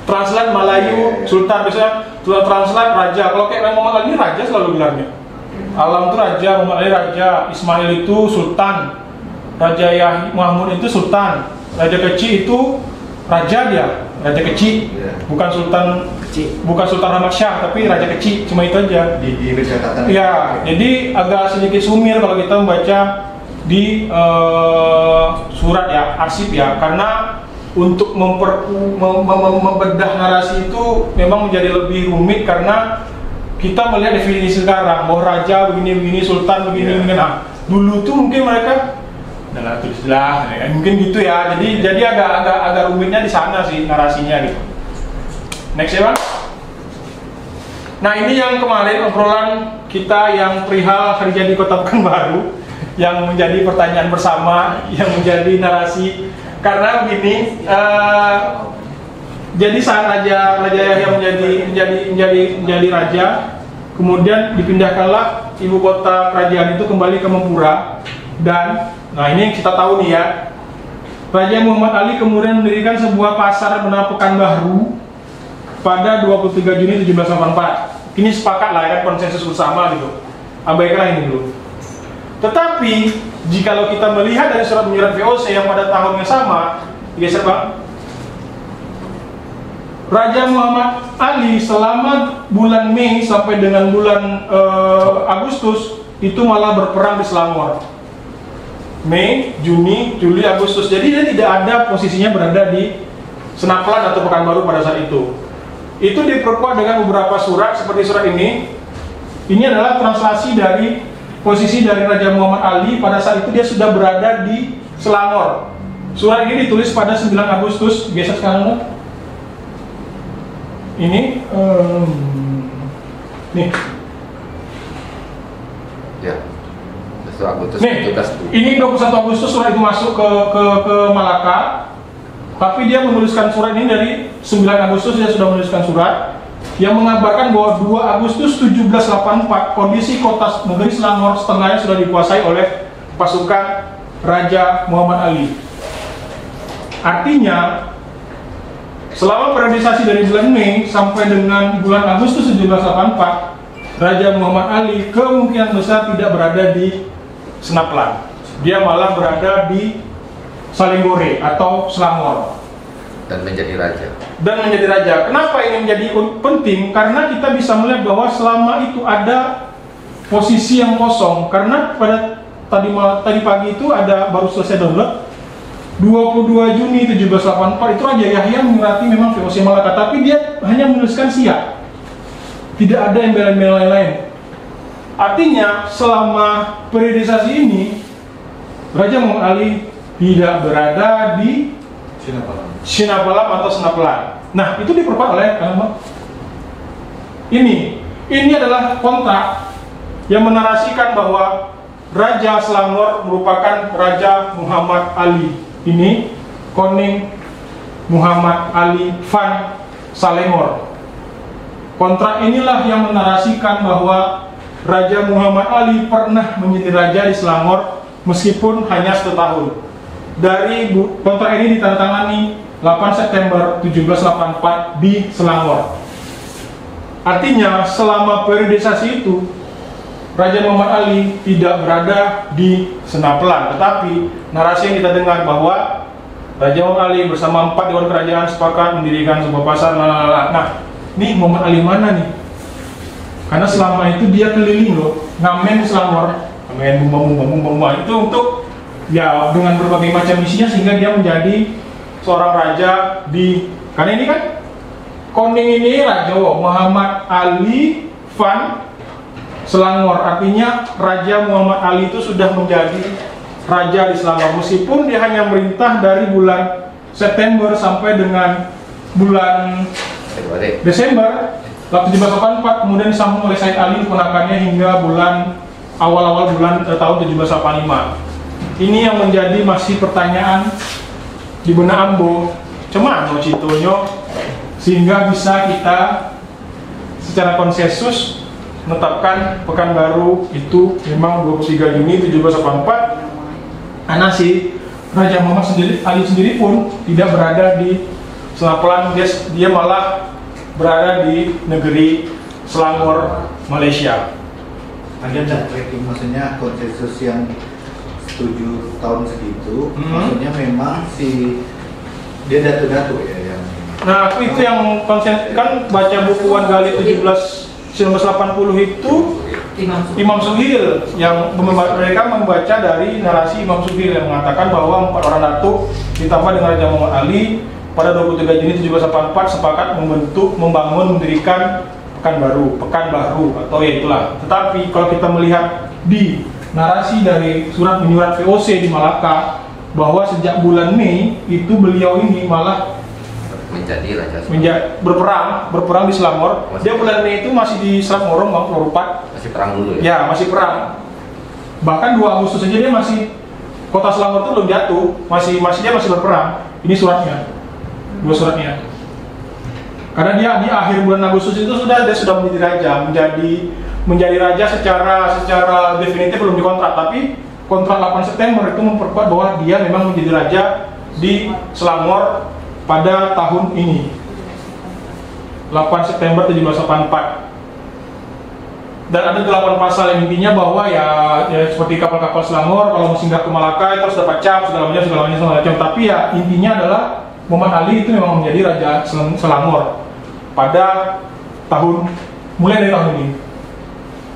Translate Melayu Sultan, biasanya translate raja. Kalau kayak Muhammad Ali ini raja selalu gelarnya. Alam itu raja, Muhammad Ali raja, Ismail itu sultan, Raja Yahya Mahmud itu sultan, Raja Kecil itu raja dia. Raja Kecil, bukan Sultan Kecil, bukan Sultan Ahmad Shah, tapi Raja Kecil, cuma itu aja. Di catatan. Ya, jadi agak sedikit sumir kalau kita membaca di surat ya, arsip ya, karena untuk membedah narasi itu memang menjadi lebih rumit karena kita melihat definisi sekarang bahwa raja begini, sultan begini. Nah, dulu tuh mungkin mereka adalah tulislah, ya, mungkin gitu ya. Jadi agak rumitnya di sana sih narasinya gitu. Next ya, Bang. Nah, ini yang kemarin obrolan kita yang perihal hari jadi Kota Pekanbaru yang menjadi pertanyaan bersama, yang menjadi narasi karena begini. Jadi saat Raja Yahya menjadi raja, kemudian dipindahkanlah ibu kota kerajaan itu kembali ke Mempura. Dan nah ini yang kita tahu nih ya, Raja Muhammad Ali kemudian mendirikan sebuah pasar bernama Pekanbaru pada 23 Juni 1784. Ini sepakat lah ya kan, konsensus bersama gitu. Abaikanlah ini dulu. Tetapi jikalau kita melihat dari surat menyurat VOC yang pada tahun yang sama, geser Bang. Raja Muhammad Ali selama bulan Mei sampai dengan bulan Agustus itu malah berperang di Selangor. Mei, Juni, Juli, Agustus. Jadi dia tidak ada posisinya berada di Senaplan atau Pekanbaru pada saat itu. Itu diperkuat dengan beberapa surat seperti surat ini. Ini adalah translasi dari posisi dari Raja Muhammad Ali pada saat itu dia sudah berada di Selangor. Surat ini ditulis pada 9 Agustus. Geser sekarang. Ini nih. Ya. Agustus, nih, ini 21 Agustus surat itu masuk ke Malaka. Tapi dia menuliskan surat ini dari 9 Agustus dia sudah menuliskan surat yang mengabarkan bahwa 2 Agustus 1784 kondisi kota negeri Selangor setengahnya sudah dikuasai oleh pasukan Raja Muhammad Ali. Artinya selama periodisasi dari bulan Mei sampai dengan bulan Agustus 1784, Raja Muhammad Ali kemungkinan besar tidak berada di Senaplan. Dia malah berada di Salinggore atau Selangor dan menjadi raja. Kenapa ini menjadi penting? Karena kita bisa melihat bahwa selama itu ada posisi yang kosong. Karena pada tadi pagi itu ada baru selesai download 22 Juni 1784 itu Raja Yahya menyurati memang VOC Malaka, tapi dia hanya menuliskan Siak. Tidak ada embel-embel lain-lain. Artinya selama periodisasi ini Raja Muhammad Ali tidak berada di Sinabalam atau Senaplan. Nah, itu diperkuat oleh ini adalah kontrak yang menarasikan bahwa Raja Selangor merupakan Raja Muhammad Ali. Ini Koning Muhammad Ali van Selangor. Kontrak inilah yang menarasikan bahwa Raja Muhammad Ali pernah menjadi raja di Selangor meskipun hanya 1 tahun. Dari kontrak ini ditandatangani 8 September 1784 di Selangor. Artinya selama periodisasi itu Raja Muhammad Ali tidak berada di Senapelan, tetapi narasi yang kita dengar bahwa Raja Muhammad Ali bersama 4 dewan kerajaan sepakat mendirikan sebuah pasar. Nah, ini Muhammad Ali mana nih? Karena selama itu dia keliling loh, ngamen Selangor, ngamen bumba itu untuk ya dengan berbagai macam misinya sehingga dia menjadi seorang raja di. Karena ini kan Koning ini Raja Muhammad Ali van Selangor, artinya Raja Muhammad Ali itu sudah menjadi raja di Selangor meskipun dia hanya merintah dari bulan September sampai dengan bulan Desember 1784, kemudian disambung oleh Said Ali keponakannya hingga bulan awal-awal bulan tahun 1785. Ini yang menjadi masih pertanyaan di benak Ambo, cuman citonyo sehingga bisa kita secara konsensus menetapkan Pekanbaru itu memang 23 Juni 1784. Karena si Raja Muhammad Ali sendiri pun tidak berada di Senapelan, dia malah berada di negeri Selangor, Malaysia. Ada nggak tracking, maksudnya konsensus yang 7 tahun segitu, maksudnya memang si dia datu-datu ya yang. Nah, aku itu yang konsen kan baca buku Wan Gali 1980 itu Imam Suhil yang mereka membaca dari narasi Imam Suhil yang mengatakan bahwa 4 orang datuk ditambah dengan Raja Muhammad Ali pada 23 Juni 1784 sepakat mendirikan Pekanbaru atau ya itulah. Tetapi kalau kita melihat di narasi dari surat menyurat VOC di Malaka bahwa sejak bulan Mei itu beliau ini malah menjadi raja berperang di Selangor. Dia bulan Mei itu masih di Selat Morong, Bang Lorupat. Masih perang dulu ya? Ya, masih perang. Bahkan 2 Agustus saja dia masih kota Selangor itu belum jatuh, dia masih berperang. Ini suratnya. 2 suratnya. Karena dia di akhir bulan Agustus itu dia sudah menjadi raja, menjadi raja secara definitif belum dikontrak, tapi kontrak 8 September itu memperkuat bahwa dia memang menjadi raja di Selangor pada tahun ini 8 September 1784. Dan ada 8 pasal yang intinya bahwa ya seperti kapal-kapal Selangor kalau mau singgah ke Malaka itu harus dapat cap segala macam. Tapi ya intinya adalah Muhammad Ali itu memang menjadi raja Selangor pada mulai dari tahun ini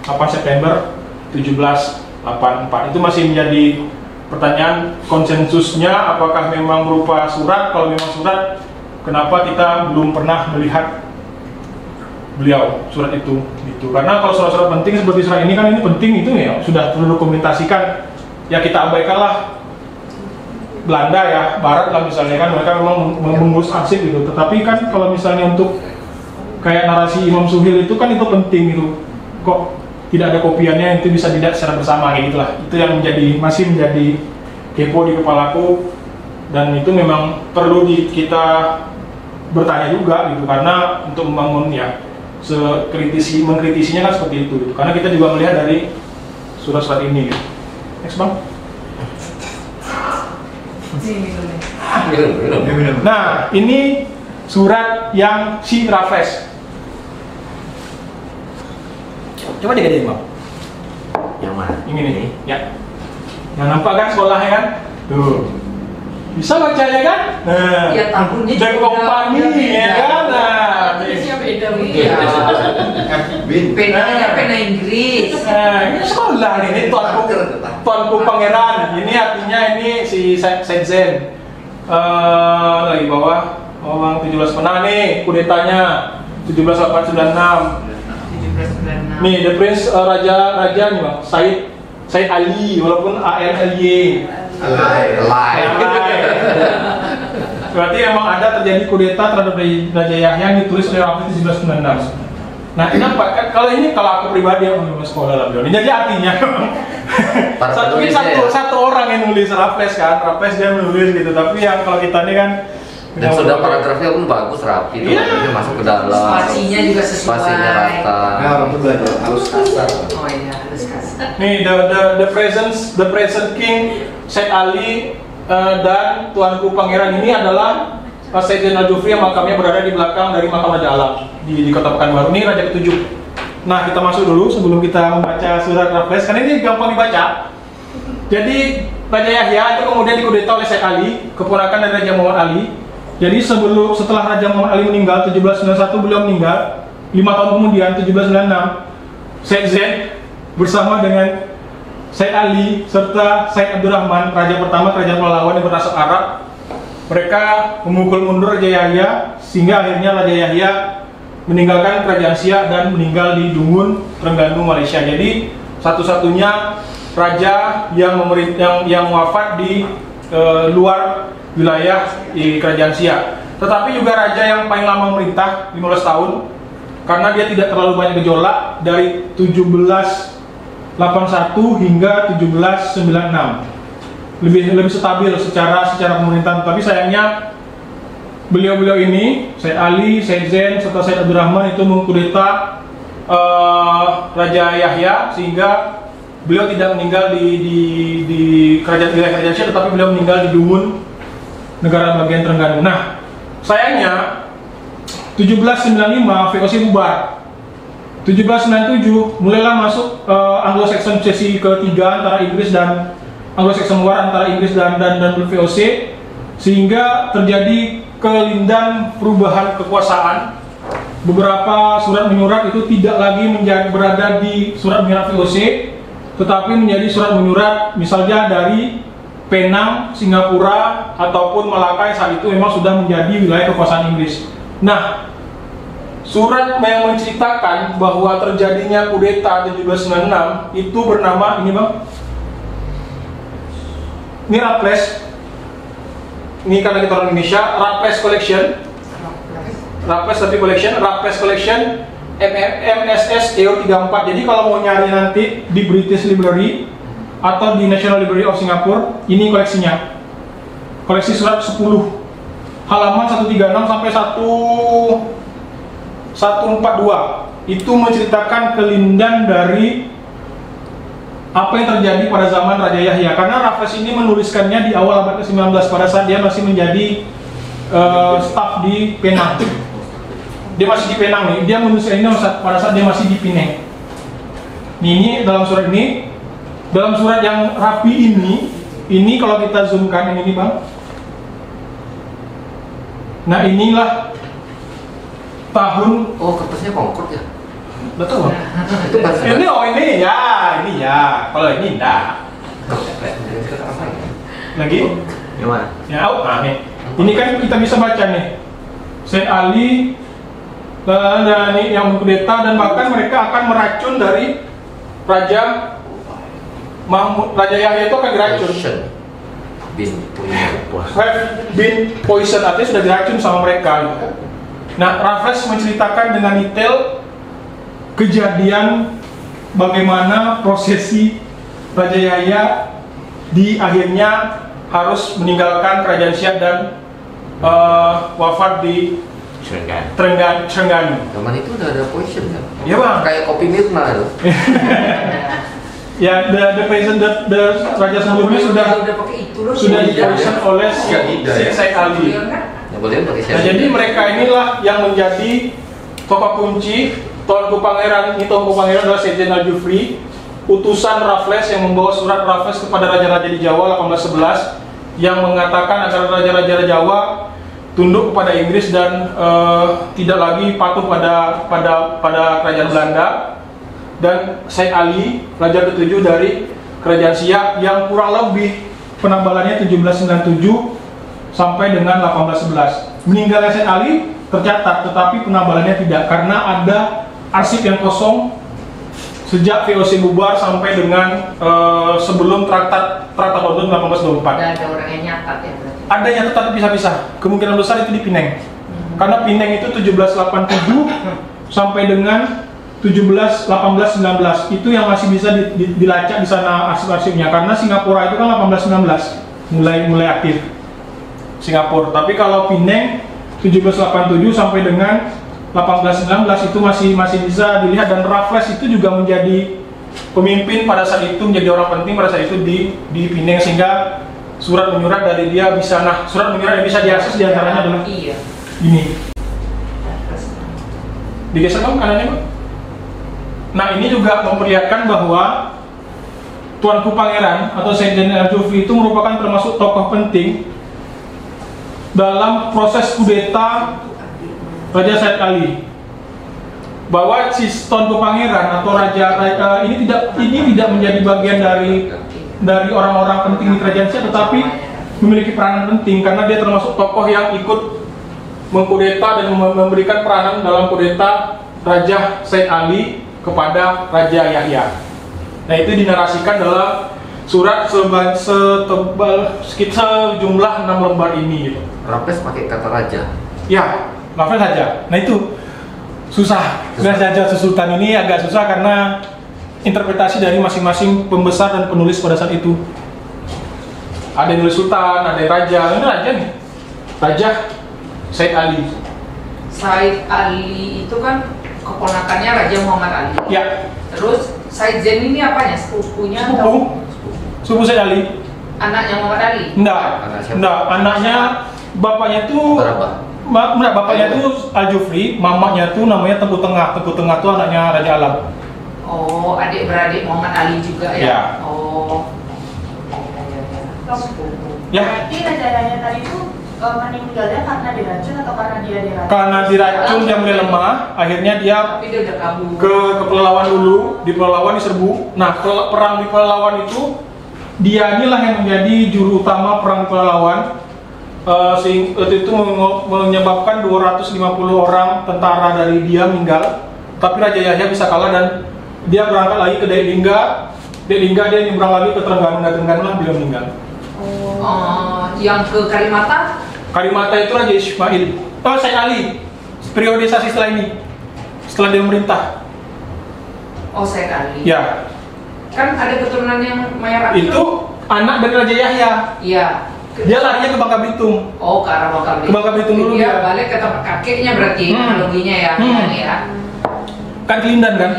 8 September 1784. Itu masih menjadi pertanyaan konsensusnya, apakah memang berupa surat. Kalau memang surat, kenapa kita belum pernah melihat beliau surat itu gitu. Karena kalau surat-surat penting seperti surat ini kan ini penting itu ya sudah perlu dokumentasikan. Ya kita abaikanlah Belanda ya, Barat lah misalnya kan mereka memang mengurus arsip gitu. Tetapi kan kalau misalnya untuk kayak narasi Imam Suhil itu kan itu penting itu. Kok tidak ada kopiannya, itu bisa dilihat secara bersama kayak gitulah. Itu yang masih menjadi kepo di kepalaku, dan itu memang perlu kita bertanya juga gitu, karena untuk membangun ya mengkritisinya kan seperti itu gitu. Karena kita juga melihat dari surat-surat ini gitu. Next Bang. Nah, ini surat yang si Raffles. Coba digedein Bang. Yang mana? Ini nih, ya. Yang nampak kan sekolahnya kan? Tuh. Bisa bacanya kan? Nah, ya tahunnya dan kompani ya kan? Nah, tulisnya beda Iya. Penanya pena Inggris. Nah, ini sekolah nih, ini tuanku pangeran. Ini artinya ini si Saizen. Lagi bawah, orang 17 pernah nih kudetanya 1796. Nih, the prince raja nih Bang, Said Ali, walaupun ALY. Berarti emang ada terjadi kudeta terhadap Raja Yahya yang ditulis oleh Raffles 1796. Nah, kenapa? Kalau aku pribadi yang menulis sekolah Babilonia, jadi artinya Para satu penulisnya ya? orang yang nulis Raffles kan, Raffles dia menulis gitu. Tapi yang kalau kita ini kan Dan sudah paragrafnya pun bagus, rapi tuh, Iya. masuk ke dalam. Spasinya juga sesuai. Spasinya rata. Nah, orang tuh belajar halus kasar. Oh iya, harus kasar. nih the present king Said Ali dan Tuanku Pangeran ini adalah Said Zain Al-Jufri yang makamnya berada di belakang dari makam Raja Alam di Kota Pekanbaru. Ini Raja ke-7. Nah, kita masuk dulu sebelum kita membaca surat Raffles, karena ini gampang dibaca. Jadi Raja Yahya itu kemudian dikudeta oleh Said Ali, keponakan dari Raja Muhammad Ali. Jadi setelah Raja Muhammad Ali meninggal 1791, beliau meninggal 5 tahun kemudian 1796, Said Zain bersama dengan Said Ali serta Said Abdurrahman, raja pertama kerajaan pahlawan yang bernasab Arab, mereka memukul mundur Raja Yahya sehingga akhirnya Raja Yahya meninggalkan kerajaan Siak dan meninggal di Dungun, Terengganu, Malaysia. Jadi satu-satunya raja yang wafat di luar wilayah di kerajaan Siak. Tetapi juga raja yang paling lama memerintah 15 tahun karena dia tidak terlalu banyak gejolak dari 1781 hingga 1796. Lebih stabil secara pemerintahan. Tapi sayangnya beliau ini Said Ali, Said Zain serta Said Abdurrahman itu mengkudeta Raja Yahya sehingga beliau tidak meninggal di kerajaan Siak, tetapi beliau meninggal di Dungun, negara bagian Terengganu. Nah, sayangnya 1795 VOC bubar. 1797 mulailah masuk Anglo-Saxon sesi ketiga antara Inggris dan Anglo-Saxon War antara Inggris dan VOC, sehingga terjadi kelindan perubahan kekuasaan. Beberapa surat menyurat itu tidak lagi berada di surat menyurat VOC, tetapi menjadi surat menyurat misalnya dari Penang, Singapura, ataupun Malaka saat itu memang sudah menjadi wilayah kekuasaan Inggris. Nah, surat yang menceritakan bahwa terjadinya kudeta 1796 itu bernama ini bang, ini Raffles. Ini karena kita orang Indonesia, Raffles Collection, Raffles Collection MSS EO 34. Jadi kalau mau nyari nanti di British Library atau di National Library of Singapore, ini koleksinya. Koleksi surat 10. Halaman 136 sampai 142. Itu menceritakan kelindan dari apa yang terjadi pada zaman Raja Yahya. Karena Raffles ini menuliskannya di awal abad ke-19 pada saat dia masih menjadi staf di Penang. Dia masih di Penang nih. Dia menuliskan ini pada saat dia masih di Penang. Ini dalam surat ini. Dalam surat yang rapi ini kalau kita zoomkan yang ini bang. Nah inilah tahun. Oh, kertasnya Concord ya? Betul bang. Itu bahasa Ini ya. Kalau ini enggak. Lagi? Gimana? Ya, nih. Ini kan kita bisa baca nih. Said Ali dan ini yang mengkudeta, dan bahkan mereka akan meracun dari Raja Yahya itu akan diracun. Bin poison, artinya sudah diracun sama mereka. Nah, Raffles menceritakan dengan detail kejadian bagaimana prosesi Raja Yahya di akhirnya harus meninggalkan kerajaan Siak dan wafat di Terengganu. Zaman itu udah ada poison kan? Iya bang. Kayak kopi Mirna itu. Ya, the raja sebelumnya sudah pakai itu loh. dipoison oleh si Said Ali. Yang boleh pakai Nah, jadi mereka inilah yang menjadi tokoh kunci. Tuanku Pangeran adalah Said Zain Al-Jufri, utusan Raffles yang membawa surat Raffles kepada raja-raja di Jawa 1811 yang mengatakan agar raja-raja Jawa tunduk kepada Inggris dan tidak lagi patuh pada kerajaan Belanda. Dan Said Ali, raja ke-7 dari kerajaan Siak yang kurang lebih penambalannya 1797 sampai dengan 1811. Meninggalnya Said Ali tercatat, tetapi penambalannya tidak karena ada arsip yang kosong sejak VOC bubar sampai dengan sebelum Traktat London 1824. Ada orang yang nyatat ya berarti. Ada yang tetap pisah-pisah. Kemungkinan besar itu di Penang. Karena Penang itu 1787 sampai dengan 17, 18, 19 itu yang masih bisa dilacak di sana arsip-arsipnya, karena Singapura itu kan 18, 19 mulai aktif Singapura. Tapi kalau Penang 1787 sampai dengan 18, 19 itu masih bisa dilihat, dan Raffles itu juga menjadi pemimpin pada saat itu, menjadi orang penting pada saat itu di Penang, sehingga surat menyurat dari dia bisa, surat menyurat yang bisa diakses diantaranya adalah ini. Digeser Bang kanannya Bang. Nah ini juga memperlihatkan bahwa Tuanku Pangeran atau Said Zainal Al-Jufri itu merupakan termasuk tokoh penting dalam proses kudeta Raja Said Ali. Bahwa si Tuanku Pangeran atau Raja ini tidak menjadi bagian dari orang-orang penting di kerajaan Siak, tetapi memiliki peranan penting karena dia termasuk tokoh yang ikut mengkudeta dan memberikan peranan dalam kudeta Raja Said Ali kepada Raja Yahya. Nah itu dinarasikan dalam surat setebal sekitar jumlah 6 lembar ini gitu. Raffles pakai kata raja. Ya, Raffles saja. Nah itu susah. Raja Sultan ini agak susah karena interpretasi dari masing-masing pembesar dan penulis pada saat itu. Ada yang nulis Sultan, ada yang Raja. Ini Raja nih. Raja Said Ali. Said Ali itu kan keponakannya Raja Muhammad Ali. Ya. Terus Said Zain ini apanya? Sepupunya atau Sepupu Said Ali. anaknya Muhammad Ali? Enggak. Anak siapa? Enggak, anaknya bapaknya itu enggak, bapaknya itu Al-Jufri, mamanya tuh namanya Tengku Tengah. Tengku Tengah tuh anaknya Raja Alam. Oh, adik-beradik Muhammad Ali juga ya? Ya. Oh. Ya. Berarti raja-raja tadi itu meninggalnya karena diracun atau karena dia diracun? Karena diracun dia mulai lemah, akhirnya dia Tapi dia udah kabur. ke Pelalawan dulu, di Pelalawan diserbu. Nah, perang di Pelalawan itu dia inilah yang menjadi juru utama perang Pelalawan. Waktu itu menyebabkan 250 orang tentara dari dia meninggal, tapi Raja Yahya bisa kalah dan dia berangkat lagi ke Deklingga. Deklingga dia nyebrang lagi ke Terengganu, dan Terengganu lah dia meninggal. Yang ke Kalimata? Kalimata itu Raja Ismail. Said Ali. Periodisasi setelah ini, setelah dia memerintah. Oh, Said Ali. Ya. Kan ada keturunan yang Maya Rakil. Itu anak dari Raja Yahya. Iya. Dia larinya ke Bangka Belitung. Oh, ke arah Bangka Belitung. Ke Bangka Belitung dulu dia. dia. Balik ke tempat kakeknya berarti analoginya ya. Ya. Kan Kelindan kan?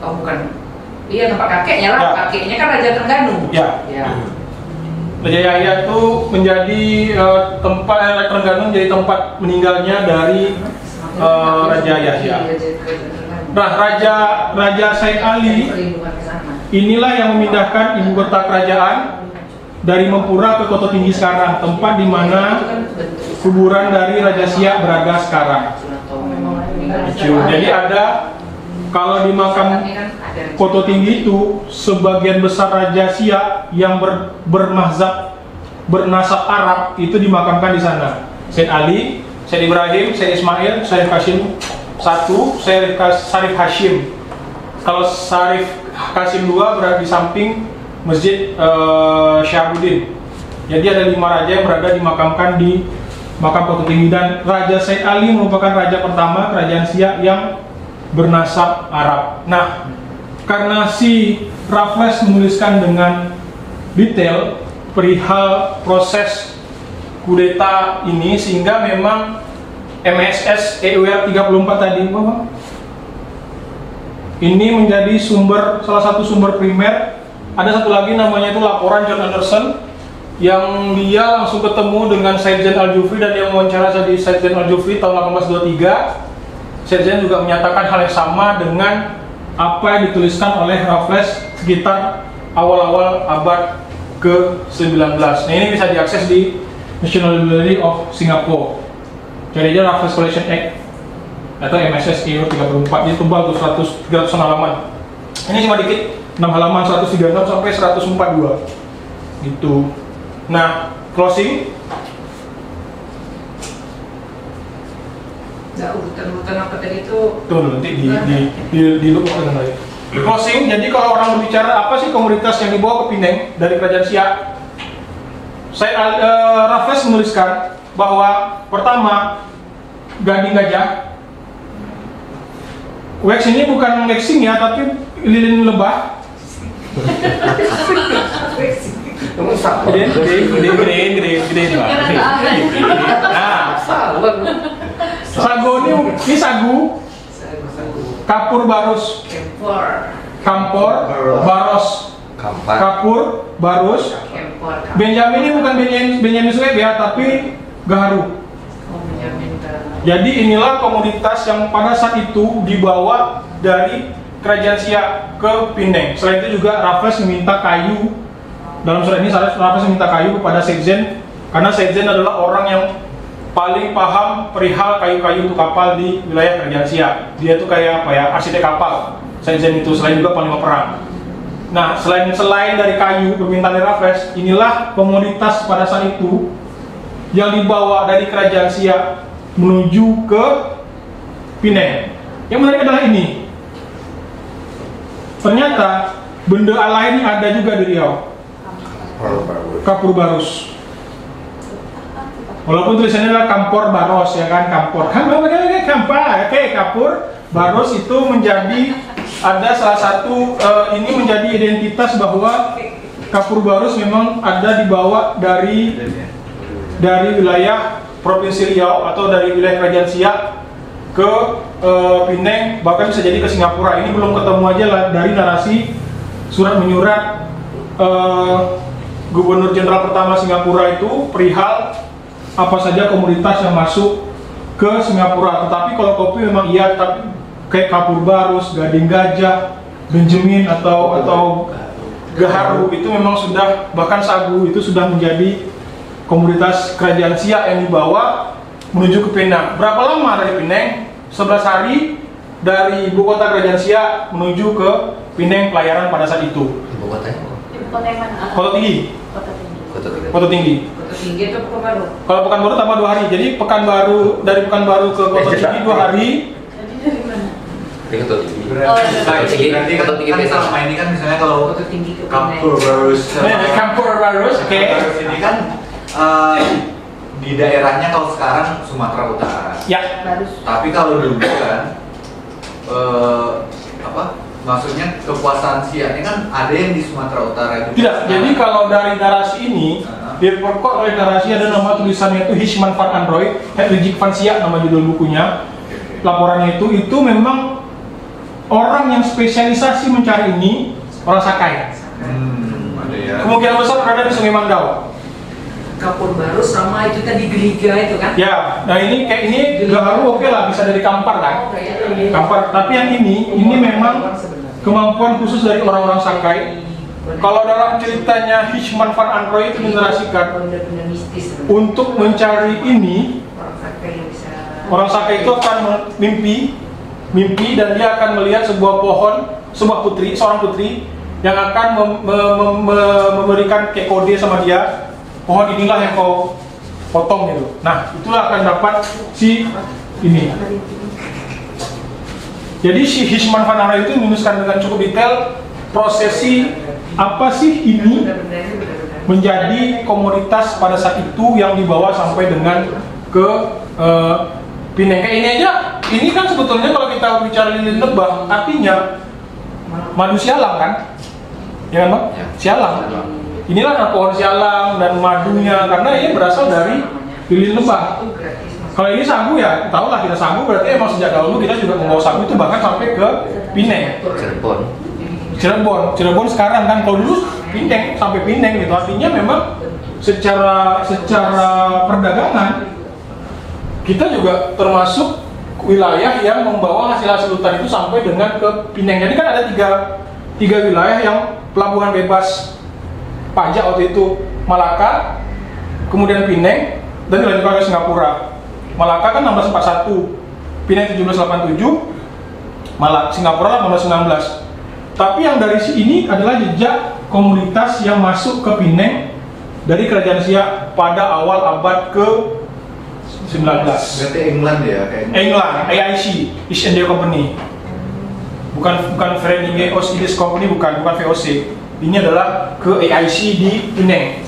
Oh bukan. Iya tempat kakeknya lah. Ya. Kakeknya kan Raja Terengganu. Ya. Ya. Raja Yahya itu menjadi tempat Terengganu menjadi tempat meninggalnya dari Raja Yahya. Nah, Raja Said Ali inilah yang memindahkan ibu kota kerajaan dari Mempura ke Kota Tinggi sekarang, tempat di mana kuburan dari Raja Siak berada sekarang. Jadi ada, kalau di makam Kota Tinggi itu sebagian besar Raja Siak yang bernasab Arab itu dimakamkan di sana. Said Ali, Said Ibrahim, Said Ismail, Said Hashim satu, Syarif Hashim. Kalau Syarif Hashim 2 berada di samping Masjid Syahrudin. Jadi ada 5 raja yang berada dimakamkan di makam Kota Tinggi, dan Raja Said Ali merupakan raja pertama kerajaan Siak yang bernasab Arab. Nah, karena si Raffles menuliskan dengan detail perihal proses kudeta ini, sehingga memang MSS EUR 34 tadi Bapak, ini menjadi salah satu sumber primer. Ada satu lagi namanya itu laporan John Anderson, yang dia langsung ketemu dengan Said Zain Al-Jufri dan dia mewawancara Said Zain Al-Jufri tahun 1823. Said Zain juga menyatakan hal yang sama dengan apa yang dituliskan oleh Raffles sekitar awal-awal abad ke-19. Nah, ini bisa diakses di National Library of Singapore. Jadi aja Raffles Collection Act atau MSS EUR 34, dia tebal tuh 300 halaman. Ini cuma dikit, 6 halaman, 136 sampai 142 gitu. Nah, closing. Urutan apa tadi itu? Tuh nanti di loop lagi. Closing. Jadi kalau orang berbicara apa sih komoditas yang dibawa ke Penang dari kerajaan Siak, Raffles menuliskan bahwa pertama gading gajah, wax ini bukan waxing ya, tapi lilin lebah. Kamu salah. Gede. Nah, sagu ini sagu. Kapur barus. Kampor, baros. Kapur, barus. Benjamin ini bukan Benjamin Sueb ya, tapi gaharu. Jadi inilah komoditas yang pada saat itu dibawa dari Kerajaan Siak ke Pineng. Selain itu juga Raffles meminta kayu. Dalam surat ini Raffles meminta kayu kepada Sekjen, karena Sekjen adalah orang yang paling paham perihal kayu-kayu untuk kapal di wilayah Kerajaan Siak. Dia tuh kayak apa ya, arsitek kapal. Sekjen itu selain juga panglima perang. Nah, selain dari kayu permintaan dari Raffles, inilah komoditas pada saat itu yang dibawa dari Kerajaan Siak menuju ke Pineng. Yang menarik adalah ini. Ternyata benda lain ada juga di Riau. Kapur barus. Walaupun tulisannya adalah kampor baros ya kan, kampor. Kapur baros itu menjadi ada salah satu ini menjadi identitas bahwa kapur barus memang ada dibawa dari wilayah Provinsi Riau atau dari wilayah Kerajaan Siak ke Pineng, bahkan bisa jadi ke Singapura. Ini belum ketemu aja lah dari narasi surat menyurat Gubernur Jenderal pertama Singapura itu perihal apa saja komoditas yang masuk ke Singapura. Tetapi kalau kopi memang iya, tapi kayak kapur barus, gading gajah, Benjamin atau gaharu itu memang sudah, bahkan sagu itu sudah menjadi komoditas Kerajaan Siak yang dibawa menuju ke Penang. Berapa lama dari Pineng? 11 hari dari ibu kota Kerajaan Siak menuju ke Pineng pelayaran pada saat itu. Ibu kotanya? Ibu kota yang mana? Kota Tinggi. Kota Tinggi. Kota Tinggi. Kota Tinggi itu Pekanbaru. Kalau Pekanbaru tambah 2 hari. Jadi Pekanbaru, dari Pekanbaru ke Kota Tinggi 2 hari. Jadi dari mana? Ini Kota Tinggi. Berarti Kota Tinggi kan biasa. selama ini kan misalnya kalau Kota Tinggi ke Kampur Pineng. barus Kampur barus, oke. Barus ini kan di daerahnya kalau sekarang Sumatera Utara. Ya. Barus. Tapi kalau dulu kan maksudnya kekuasaan Siaknya kan ada yang di Sumatera Utara juga. Tidak. Jadi kalau dari narasi ini diperkuat oleh narasi, ada nama tulisannya itu Hishman van Androy, Hedwig van Siak nama judul bukunya. Laporannya itu memang orang yang spesialisasi mencari ini orang Sakai. Ada ya. Kemungkinan besar berada di Sungai Mandau. Kapur baru sama itu tadi geliga itu kan? Ya, nah ini kayak ini gaharu oke lah, bisa dari Kampar kan? Oh, kayak Kampar. Tapi yang ini memang kemampuan khusus dari orang-orang Sakai. Kalau dalam ceritanya Hishman van Androy itu menerasikan benda-benda mistis. untuk mencari ini, Orang Sakai yang bisa. orang Sakai itu akan mimpi dan dia akan melihat sebuah pohon, seorang putri yang akan memberikan kayak kode sama dia. Pohon inilah yang kau potong gitu. Nah, itulah akan dapat si ini. Jadi si Hishman van Androy itu menuliskan dengan cukup detail prosesi apa sih ini menjadi komoditas pada saat itu yang dibawa sampai dengan ke Pineng. Kayak ini aja, ini kan sebetulnya kalau kita bicara lilin lebah, artinya madu sialang kan? Ya kan Bang? Sialang. Inilah pohon sialang dan madunya, karena ini berasal dari lilin lebah. Kalau ini sagu ya, tahu lah kita sagu berarti emang sejak dahulu kita juga membawa sagu itu bahkan sampai ke Pineng. Cirebon sekarang kan, kalau dulu Pineng sampai Pineng gitu, artinya memang secara perdagangan kita juga termasuk wilayah yang membawa hasil hutan itu sampai dengan ke Pineng. Jadi kan ada tiga wilayah yang pelabuhan bebas pajak waktu itu, Malaka, kemudian Pineng, dan dilanjutkan ke Singapura. Malaka kan 1641, Pineng 1787, Singapura 1819. Tapi yang dari ini adalah jejak komunitas yang masuk ke Pineng dari Kerajaan Siak pada awal abad ke-19. Berarti England ya kayaknya. England, AIC, East India Company. Bukan Verenigde Oost-Indisch Company, bukan VOC. Ini adalah ke AIC di Pineng.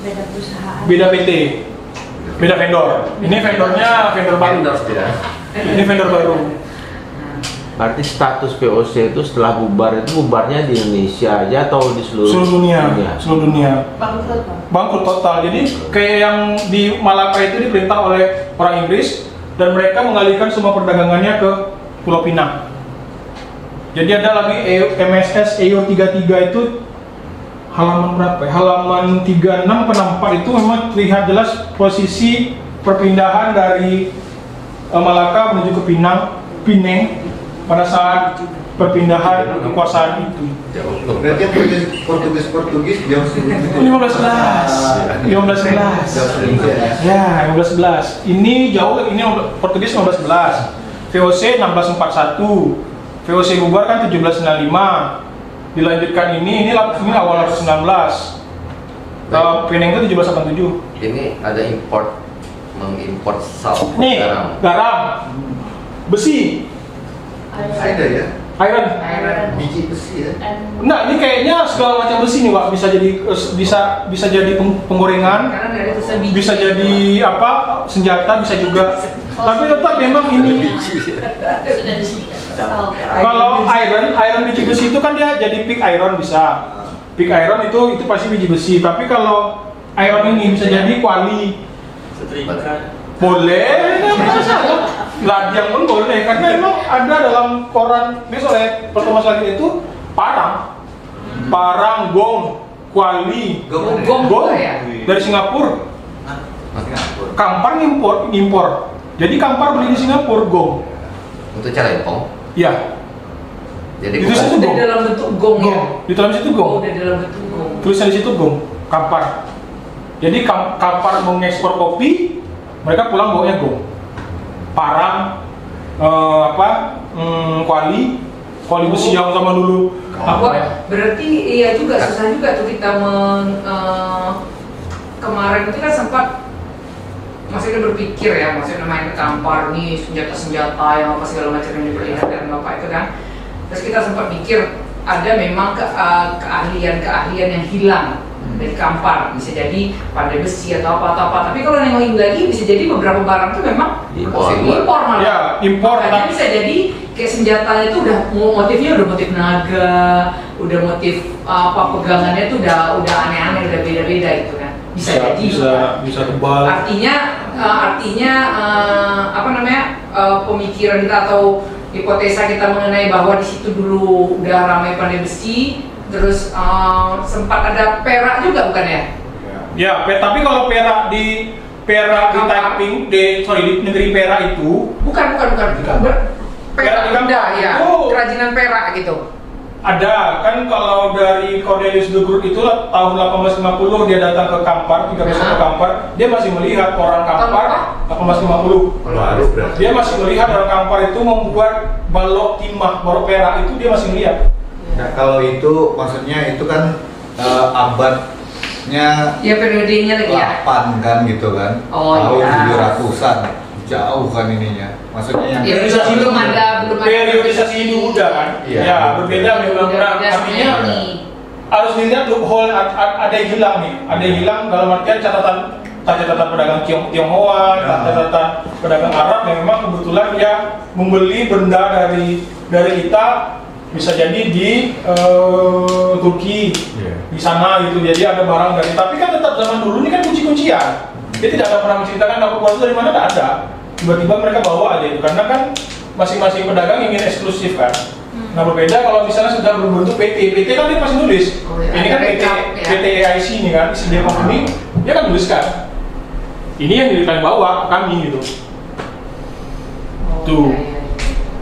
Beda perusahaan. Beda PT, beda vendor. Ini vendornya vendor baru. Ini vendor baru. Berarti status VOC itu setelah bubar itu bubarnya di Indonesia aja atau di seluruh dunia? Seluruh dunia. Bangkrut, Pak. Bangkrut total. Jadi kayak yang di Malaka itu diperintah oleh orang Inggris dan mereka mengalihkan semua perdagangannya ke Pulau Pinang. Jadi ada lagi MSS EO 33 itu halaman berapa ya? Halaman 36 ke 64 itu memang terlihat jelas posisi perpindahan dari Malaka menuju ke Pinang pada saat perpindahan kekuasaan itu. Berarti Portugis jauh sebelum itu. 1511. Ya, 1511. Ini jauh, ini Portugis 1511. VOC 1641. VOC bubar kan 1795. Dilanjutkan ini awal 19. Pinang itu 1787. Ini ada mengimport salt. Nih, garam, besi, Ada ya? iron. Biji besi ya? Nah, ini kayaknya segala macam besi nih, Pak. Bisa jadi penggorengan, Karena dari itu biji. bisa jadi apa? Senjata bisa juga. Tapi tetap memang ini kalau iron biji besi itu kan dia jadi pig iron bisa. Pig iron itu pasti biji besi. Tapi kalau iron ini bisa jadi kuali. Boleh, nggak masalah. Ladiang pun boleh, karena memang ada dalam koran ini oleh pertama sekali itu parang, gong, kuali, Gong ya? dari Singapura. Kampar impor. Jadi kampar beli di Singapura, gong. Untuk celempong. Ya, Jadi itu situ Udah gong. dalam bentuk gong ya? Di dalam situ Oh, gong. udah dalam bentuk gong. Tulisan di situ gong, kampar. Jadi kampar mengekspor kopi, mereka pulang bawanya gong. Parang, kuali besi yang sama dulu. Apa ya? Berarti iya juga susah juga tuh kita kemarin itu kan sempat maksudnya berpikir ya, maksudnya main ke kampar nih senjata yang apa segala macam yang diperlihatkan Bapak itu kan. Terus kita sempat pikir ada memang keahlian yang hilang dari kampar, bisa jadi pandai besi atau apa. Tapi kalau nengokin lagi bisa jadi beberapa barang tuh memang impor malah. Ya, impor. Makanya bisa jadi kayak senjatanya itu udah motifnya udah motif naga, udah motif pegangannya tuh udah aneh-aneh, udah beda-beda gitu kan. Bisa jadi. Bisa tebal. Artinya pemikiran kita atau hipotesa kita mengenai bahwa di situ dulu udah ramai pandai besi. Terus sempat ada perak juga bukan ya? Ya, tapi kalau perak di Taiping, di negeri Perak itu Bukan. Perak di Kampar. benda ya, Oh. kerajinan perak gitu. ada kan. Kalau dari Cornelius de Groot itu tahun 1850 dia datang ke Kampar, 13 ke Kampar, dia masih melihat orang Kampar 1850. Baru berarti. Dia masih melihat orang Kampar itu membuat balok timah, balok perak itu dia masih melihat. Nah kalau itu maksudnya itu kan abadnya Ya periodenya lagi ya. 8 kan gitu kan. Oh, tahun iya. 700-an. Jauh kan ininya. Maksudnya yang Ya, belum ada periodisasi ini udah kan. Iya. Ya, berbeda memang. Udah Artinya ini. harus dilihat loophole, ada yang hilang nih. Ada yang hilang dalam artian catatan pedagang Tionghoa, catatan pedagang Arab yang memang kebetulan dia membeli benda dari kita, bisa jadi di Turki, di sana gitu. Jadi ada barang dari, tapi kan tetap zaman dulu ini kan kunci-kuncian. Dia tidak ada pernah menceritakan kapal kuarsa dari mana, tidak ada. Tiba-tiba mereka bawa aja itu, karena kan masing-masing pedagang ingin eksklusif kan. Nah berbeda kalau misalnya sudah berbentuk PT kan dia pasti nulis. Oh, ya, Ini kan ada PT backup, ya. PT AIC ini kan, India Company, dia kan tuliskan. Ini yang kami bawa ke kami gitu. Tuh.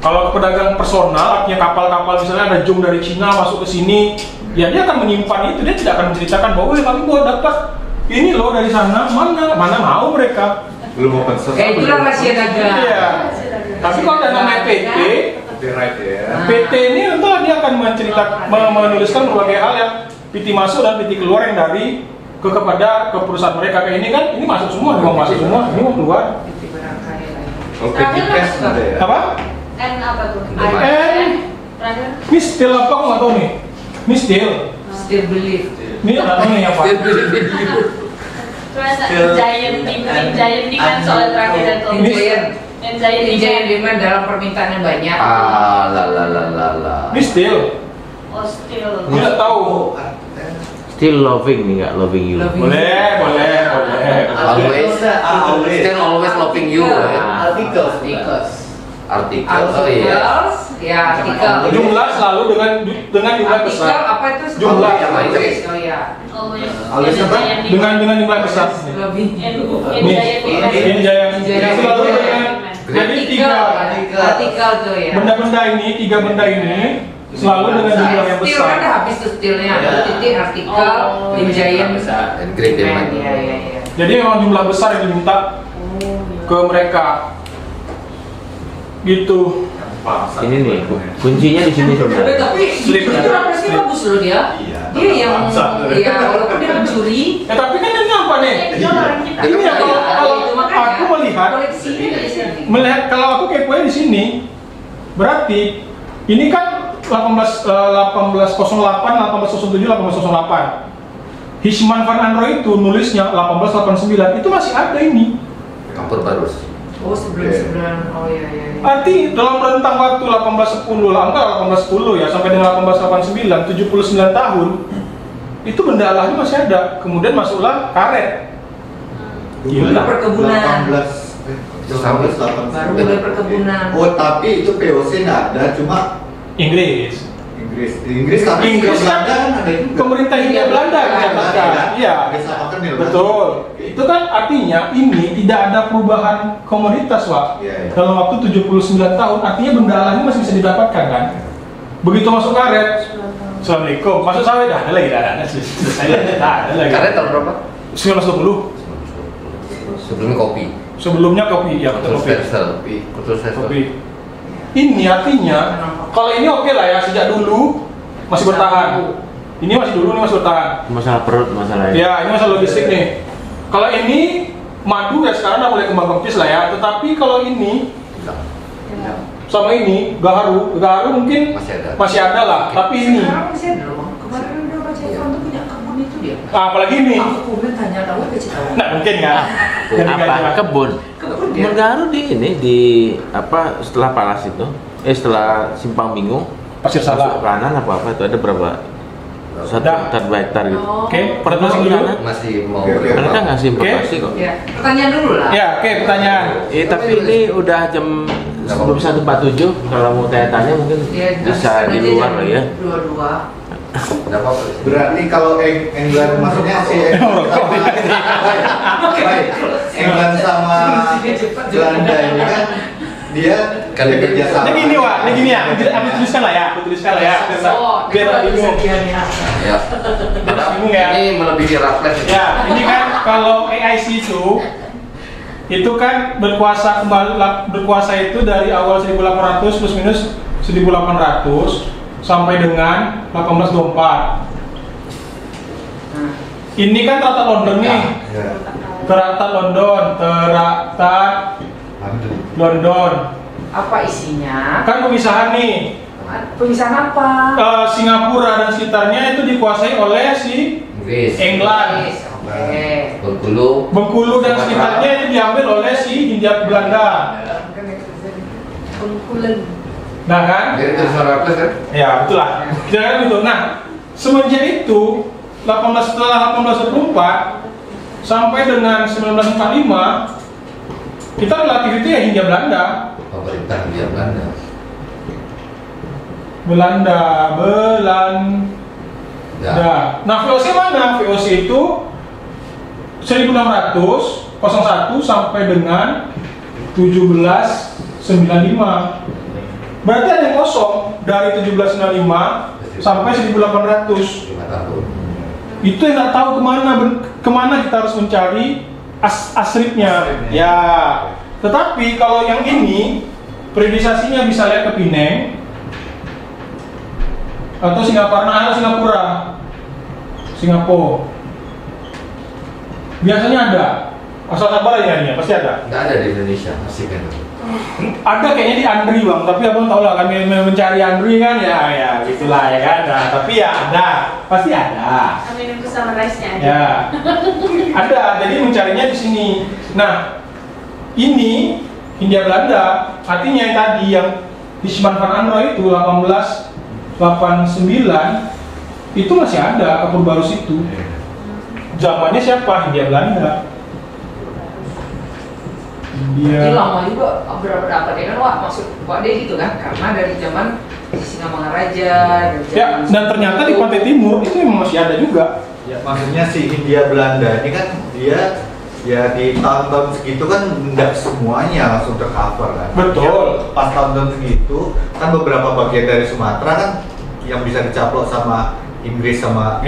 Kalau pedagang personal, artinya kapal-kapal misalnya ada jong dari Cina masuk ke sini, ya dia akan menyimpan itu, dia tidak akan menceritakan bahwa kami buat dapat ini loh dari sana, mana mau mereka. belum open source. Itulah rahasia dagang. Iya. Tapi kalau ada namanya PT, Copyright ya. PT ini tentu dia akan menuliskan berbagai hal yang PT masuk dan PT keluar yang dari ke perusahaan mereka. Kayak ini kan, ini masuk semua, ini mau masuk semua, ini mau keluar. Oh, PT cash ada ya. Apa? N apa tuh? Terakhir. Ini steel apa? Aku nggak tahu nih. Ini steel. Still believe. Ini nggak tahu nih apa. Terus giant di kan soal terakhir dan Ini Giant. Hinjayan demand dalam permintaan yang banyak. Lah. Ini still. Oh, still. Tidak tahu. Still loving nih, nggak loving you. Boleh. Always loving you. Artikel. Artikel. Oh iya. Ya, artikel. Jumlah selalu dengan jumlah Artikel besar. apa itu? Jumlah. Oh iya. Always apa? Dengan jumlah besar. Lebih. Hinjayan selalu dengan. Jadi Artikel tuh ya. benda-benda ini, 3 benda ini selalu dengan jumlah yang Still besar. kan habis tuh stillnya, titik artikel, hinjayan And great demand. Iya. Jadi memang jumlah besar yang diminta ke mereka. Gitu. Ini nih kuncinya di sini sebenarnya. Tapi Slip. itu rapesnya bagus loh dia. Dia yang ya walaupun dia mencuri. Tapi kan ini apa nih? Ini ya, kalau aku melihat kalau aku kepoin di sini, berarti ini kan 1808, 1807, 1808. Hisman van Andro itu nulisnya 1889, itu masih ada ini. Campur barus. Oh sebelum oh iya. Arti dalam rentang waktu 1810 lah, enggak 1810 ya sampai dengan 1889, 79 tahun itu benda alahnya masih ada. Kemudian masuklah karet. Gila. Perkebunan. 18 Baru mulai perkebunan. Oh, tapi itu POC nggak ada, cuma Inggris. Di Inggris tapi Inggris Belanda kan ada juga. pemerintah Hindia Belanda yang mencatatkan. Iya. Disamakan ya, Betul. Itu kan artinya ini tidak ada perubahan komoditas, Wak. Iya. Dalam waktu 79 tahun, artinya benda alahnya masih bisa didapatkan kan? Begitu masuk karet. Assalamualaikum. Masuk sawit dah, ada lagi dah. Ada lagi. Karet tahun berapa? 1920. Sebelumnya kopi. Sebelumnya kopi, ya betul kopi. Kopi. Ini artinya kalau ini oke lah ya, sejak dulu masih bertahan. Ini masih dulu, ini masih bertahan. Masalah perut, masalah Ya, ini masalah logistik nih. Kalau ini madu ya sekarang udah mulai kembang kempis lah ya. Tetapi kalau ini sama ini gaharu mungkin masih ada lah. Tapi ini, Sekarang masih ada loh. Kemarin udah baca itu untuk punya kebun itu dia. apalagi ini, Aku udah tanya tahu kasih tahu. nah mungkin kan? apa kebun dia. Mengaruh di ini di apa setelah Palas itu setelah Simpang Bingung Pasir Salah. masuk kanan apa itu ada berapa 1 hektar 2 hektar gitu. Oke, pertemuan dulu. Masih mau Mereka ngasih informasi kok. Ya, pertanyaan dulu lah. Ya, oke pertanyaan. Tapi ini udah jam sebelum 1.47 kalau mau tanya-tanya mungkin Ya, bisa di luar lah ya. 22. Enggak apa-apa. Berarti kalau England maksudnya si England sama Belanda ini kan dia kerja sama. Ini gini Wak, ini gini ya. Aku tuliskan lah ya, biar tak bingung. Ya. Bingung ya. Ini melebihi Raffles. Ya, ini kan kalau AIC itu kan berkuasa itu dari awal 1800 plus minus 1800 sampai dengan 1824. Ini kan Traktat London nih. Traktat London. Apa isinya? Kan pemisahan nih. Pemisahan apa? Singapura dan sekitarnya itu dikuasai oleh si Inggris. England. Oke. Bengkulu dan sekitarnya itu diambil oleh si Hindia Belanda. Bengkulu. Nah kan? Jadi itu Raffles kan? Ya betul lah. Kira-kira gitu. Nah, semenjak itu setelah 1824 sampai dengan 1945 kita relatif itu ya Hindia Belanda. Pemerintah Hindia Belanda. Nah, VOC mana? VOC itu 1601 sampai dengan 1795. Berarti ada yang kosong dari 1795 sampai 1800. 5 tahun. Itu yang nggak tahu kemana kita harus mencari asripnya. Ya. Tetapi kalau yang ini periodisasinya bisa lihat ke Penang atau Singapura. Biasanya ada. Asal sabar ya ini, pasti ada. Nggak ada di Indonesia, masih kan. Ada kayaknya di Andri bang, tapi abang tahu lah kami mencari Andri kan ya gitulah ya kan. Nah, tapi ya ada, pasti ada. Kami nunggu summarize-nya aja. Ya, ada. Jadi mencarinya di sini. Nah, ini Hindia Belanda. Artinya yang tadi yang di Siman van Andro itu 1889 itu masih ada kapur barus itu. Zamannya siapa? Hindia Belanda. Jadi lama juga berapa ya kan Wak, maksud Wak deh gitu kan, karena dari zaman Singamangaraja. Ya, dan ternyata di Pantai Timur itu memang masih ada juga. Ya, maksudnya si Hindia Belanda ini kan dia ya di tahun-tahun segitu kan nggak semuanya langsung tercover kan. Betul. Ya, pas tahun-tahun segitu kan beberapa bagian dari Sumatera kan yang bisa dicaplok sama Inggris sama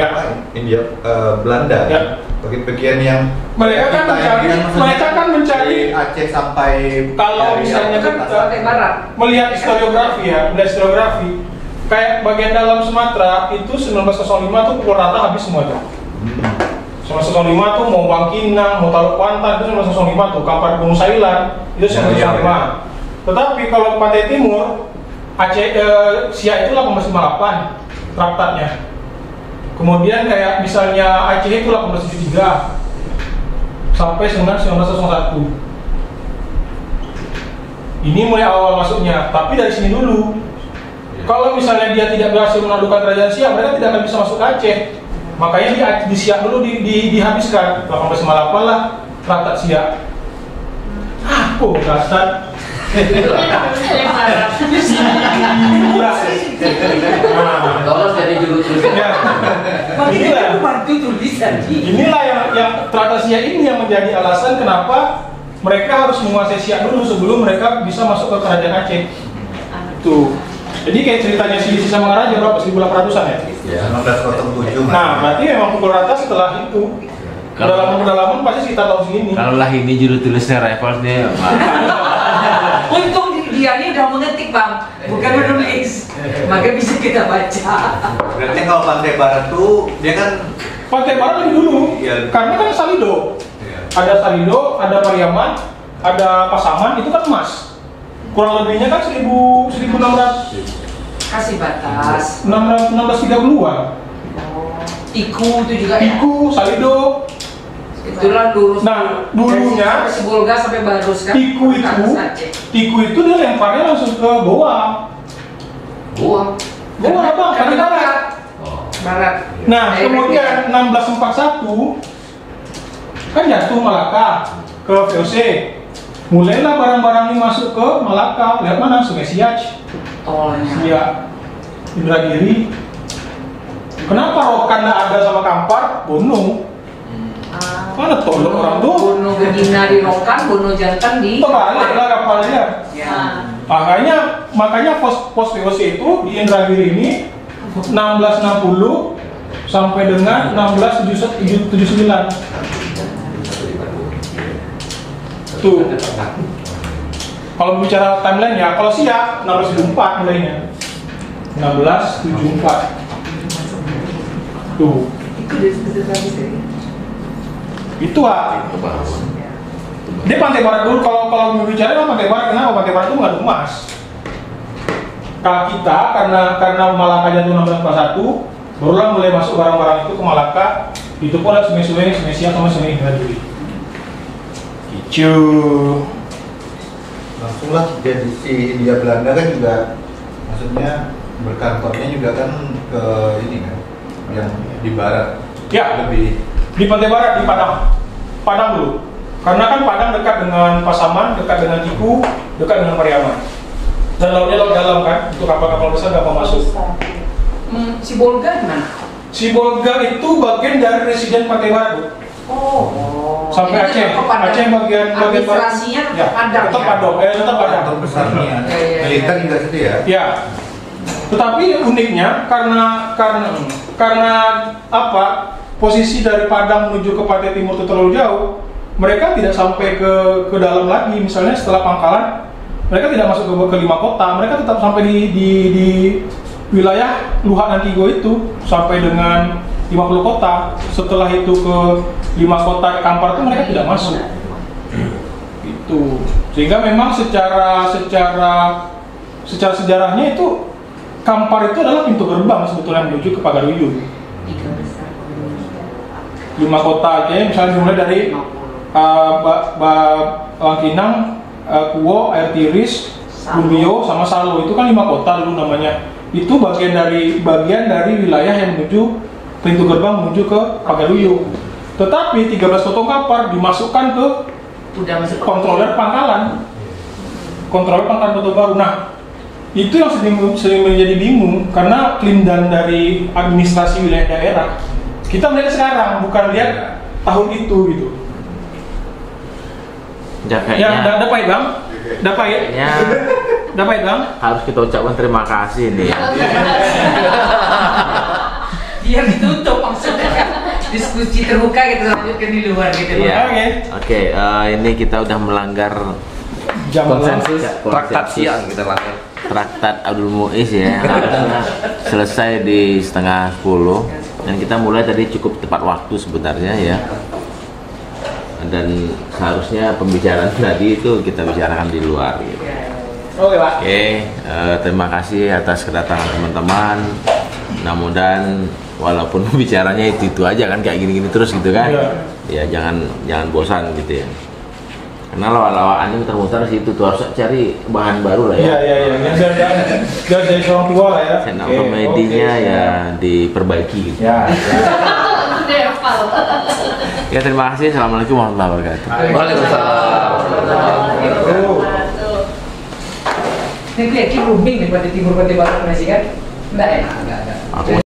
Hindia Belanda. Ya. Bagian-bagian yang mereka kan mencari Aceh sampai kalau misalnya kan barat melihat historiografi ya, melihat historiografi kayak bagian dalam Sumatera itu 1905 tuh pukul rata habis semua tuh. 1905 tuh mau Bangkinang, mau Taluk Kuantan itu 1905 tuh, Kampar Gunung Sailan itu 1905. Tetapi kalau Pantai Timur Aceh Siak itu 1858 traktatnya. Kemudian kayak misalnya Aceh itu 1873 sampai 1901. Ini mulai awal masuknya, tapi dari sini dulu. Kalau misalnya dia tidak berhasil menaklukkan kerajaan Siak, mereka tidak akan bisa masuk ke Aceh. Makanya di Siak dulu dihabiskan. 1858 lah traktat Siak. Oh, dasar. Lolos jadi juru tulis. Inilah yang traktat Siak ini yang menjadi alasan kenapa mereka harus menguasai Siak dulu sebelum mereka bisa masuk ke kerajaan Aceh. Tuh. Jadi kayak ceritanya si Singamangaraja berapa 1800-an ya? Ya, 1907. Nah, berarti memang pukul rata setelah itu. Kedalaman pasti sekitar tahun segini. Kalau lah ini juru tulisnya Rivals nih, Pak. Untung dia ini udah mengetik Bang, bukan menulis, maka bisa kita baca. Berarti kalau Pantai Barat tuh dia kan Pantai Barat lebih dulu, karena kan Salido. Ada Salido, ada Pariaman, ada Pasaman, itu kan emas. Kurang lebihnya kan 1600. Kasih batas. 1630-an. Iku itu juga ya. Iku, Salido. Itulah dulu. Nah, dulunya si Bolga sampai Barus kan. Iku itu dia lemparnya langsung ke Goa. Goa apa? Pantai Barat. Barat. Nah, kemudian 1641 kan jatuh Malaka ke VOC. Mulailah barang-barang ini masuk ke Malaka. Lihat mana? Sungai Siak. Siak. Indragiri. Kenapa Rokan nggak ada sama Kampar? Bono. Mana tolong orang tuh? Bono betina di Rokan, Bono jantan di. Terbalik lah kapalnya. Ya. Makanya pos VOC itu di Indragiri ini 1660 sampai dengan 1679. Tuh. Kalau bicara timeline ya, kalau Siak 1674 mulainya. 1674. Tuh. Itu dia Pantai Barat dulu. Kalau bicara Pantai Barat, kenapa Pantai Barat itu nggak ada emas? Kalau kita karena Malaka jatuh 1641, barulah mulai masuk barang-barang itu ke Malaka. Itu pun ada sungai-sungai Siak sama sungai Indragiri. Gitu. langsung lah jadi si Hindia Belanda kan juga maksudnya berkantornya juga kan ke ini kan yang di barat Ya, lebih di Pantai Barat, di Padang dulu. Karena kan Padang dekat dengan Pasaman, dekat dengan Iku, dekat dengan Pariaman. Dan lautnya laut dalam kan, untuk kapal-kapal besar nggak mau masuk. Si Bolga gimana? Si Bolga itu bagian dari residen Pantai Barat, Bu. Oh. Sampai Aceh. Aceh bagian administrasinya tetap Padang. Tetap Padang, tetap Padang. kantor besarnya militer juga situ ya. Ya. Tetapi uniknya karena apa? Posisi dari Padang menuju ke Pantai Timur itu terlalu jauh, mereka tidak sampai ke dalam lagi. Misalnya setelah Pangkalan, mereka tidak masuk ke 5 kota, mereka tetap sampai di wilayah Luhak Nantigo itu sampai dengan 50 kota. Setelah itu ke 5 kota Kampar itu mereka tidak masuk. Itu. Sehingga memang secara sejarahnya itu Kampar itu adalah pintu gerbang sebetulnya menuju ke Pagaruyung. 5 kota Aceh, misalnya dimulai dari Bangkinang, Kuo, Air Tiris, Lumbio, sama Salo. Itu kan 5 kota dulu namanya. Itu bagian dari wilayah yang menuju pintu gerbang menuju ke Pagaluyu. Tetapi 13 potong kapar dimasukkan ke Udah masuk kontroler pangkalan. Kontroler pangkalan Kota Baru. Nah, itu yang sering menjadi bingung karena kelindahan dari administrasi wilayah daerah. Kita melihat sekarang, bukan lihat tahun itu gitu. Ya, Ya, kayaknya dapat bang, dapat ya, kayaknya dapat bang. harus kita ucapkan terima kasih nih ya. biar ditutup maksudnya kan. Diskusi terbuka gitu lanjutkan di luar gitu. Iya. Oke. Oke, ini kita udah melanggar Jam Konsensus Ya, traktat konsensus. siang kita langgar. Traktat Abdul Muiz ya. Harusnya selesai di setengah 10 dan kita mulai tadi cukup tepat waktu sebenarnya ya. Dan seharusnya pembicaraan tadi itu kita bicarakan di luar gitu. Oke pak. Oke, terima kasih atas kedatangan teman-teman. Mudah-mudahan walaupun bicaranya itu aja kan kayak gini-gini terus gitu kan. Iya. Ya jangan bosan gitu ya. Karena lawak-lawakan ini muter-muter situ tuh harus cari bahan baru lah ya. Iya. Biar jadi seorang tua lah ya. Channel Oke, komedinya oke, ya diperbaiki gitu. Ya. Udah hafal. Ya terima kasih. Assalamualaikum warahmatullahi wabarakatuh. Waalaikumsalam. Ini yakin rooming di Pantai Timur Pantai Barat masih kan? Enggak ya? Aku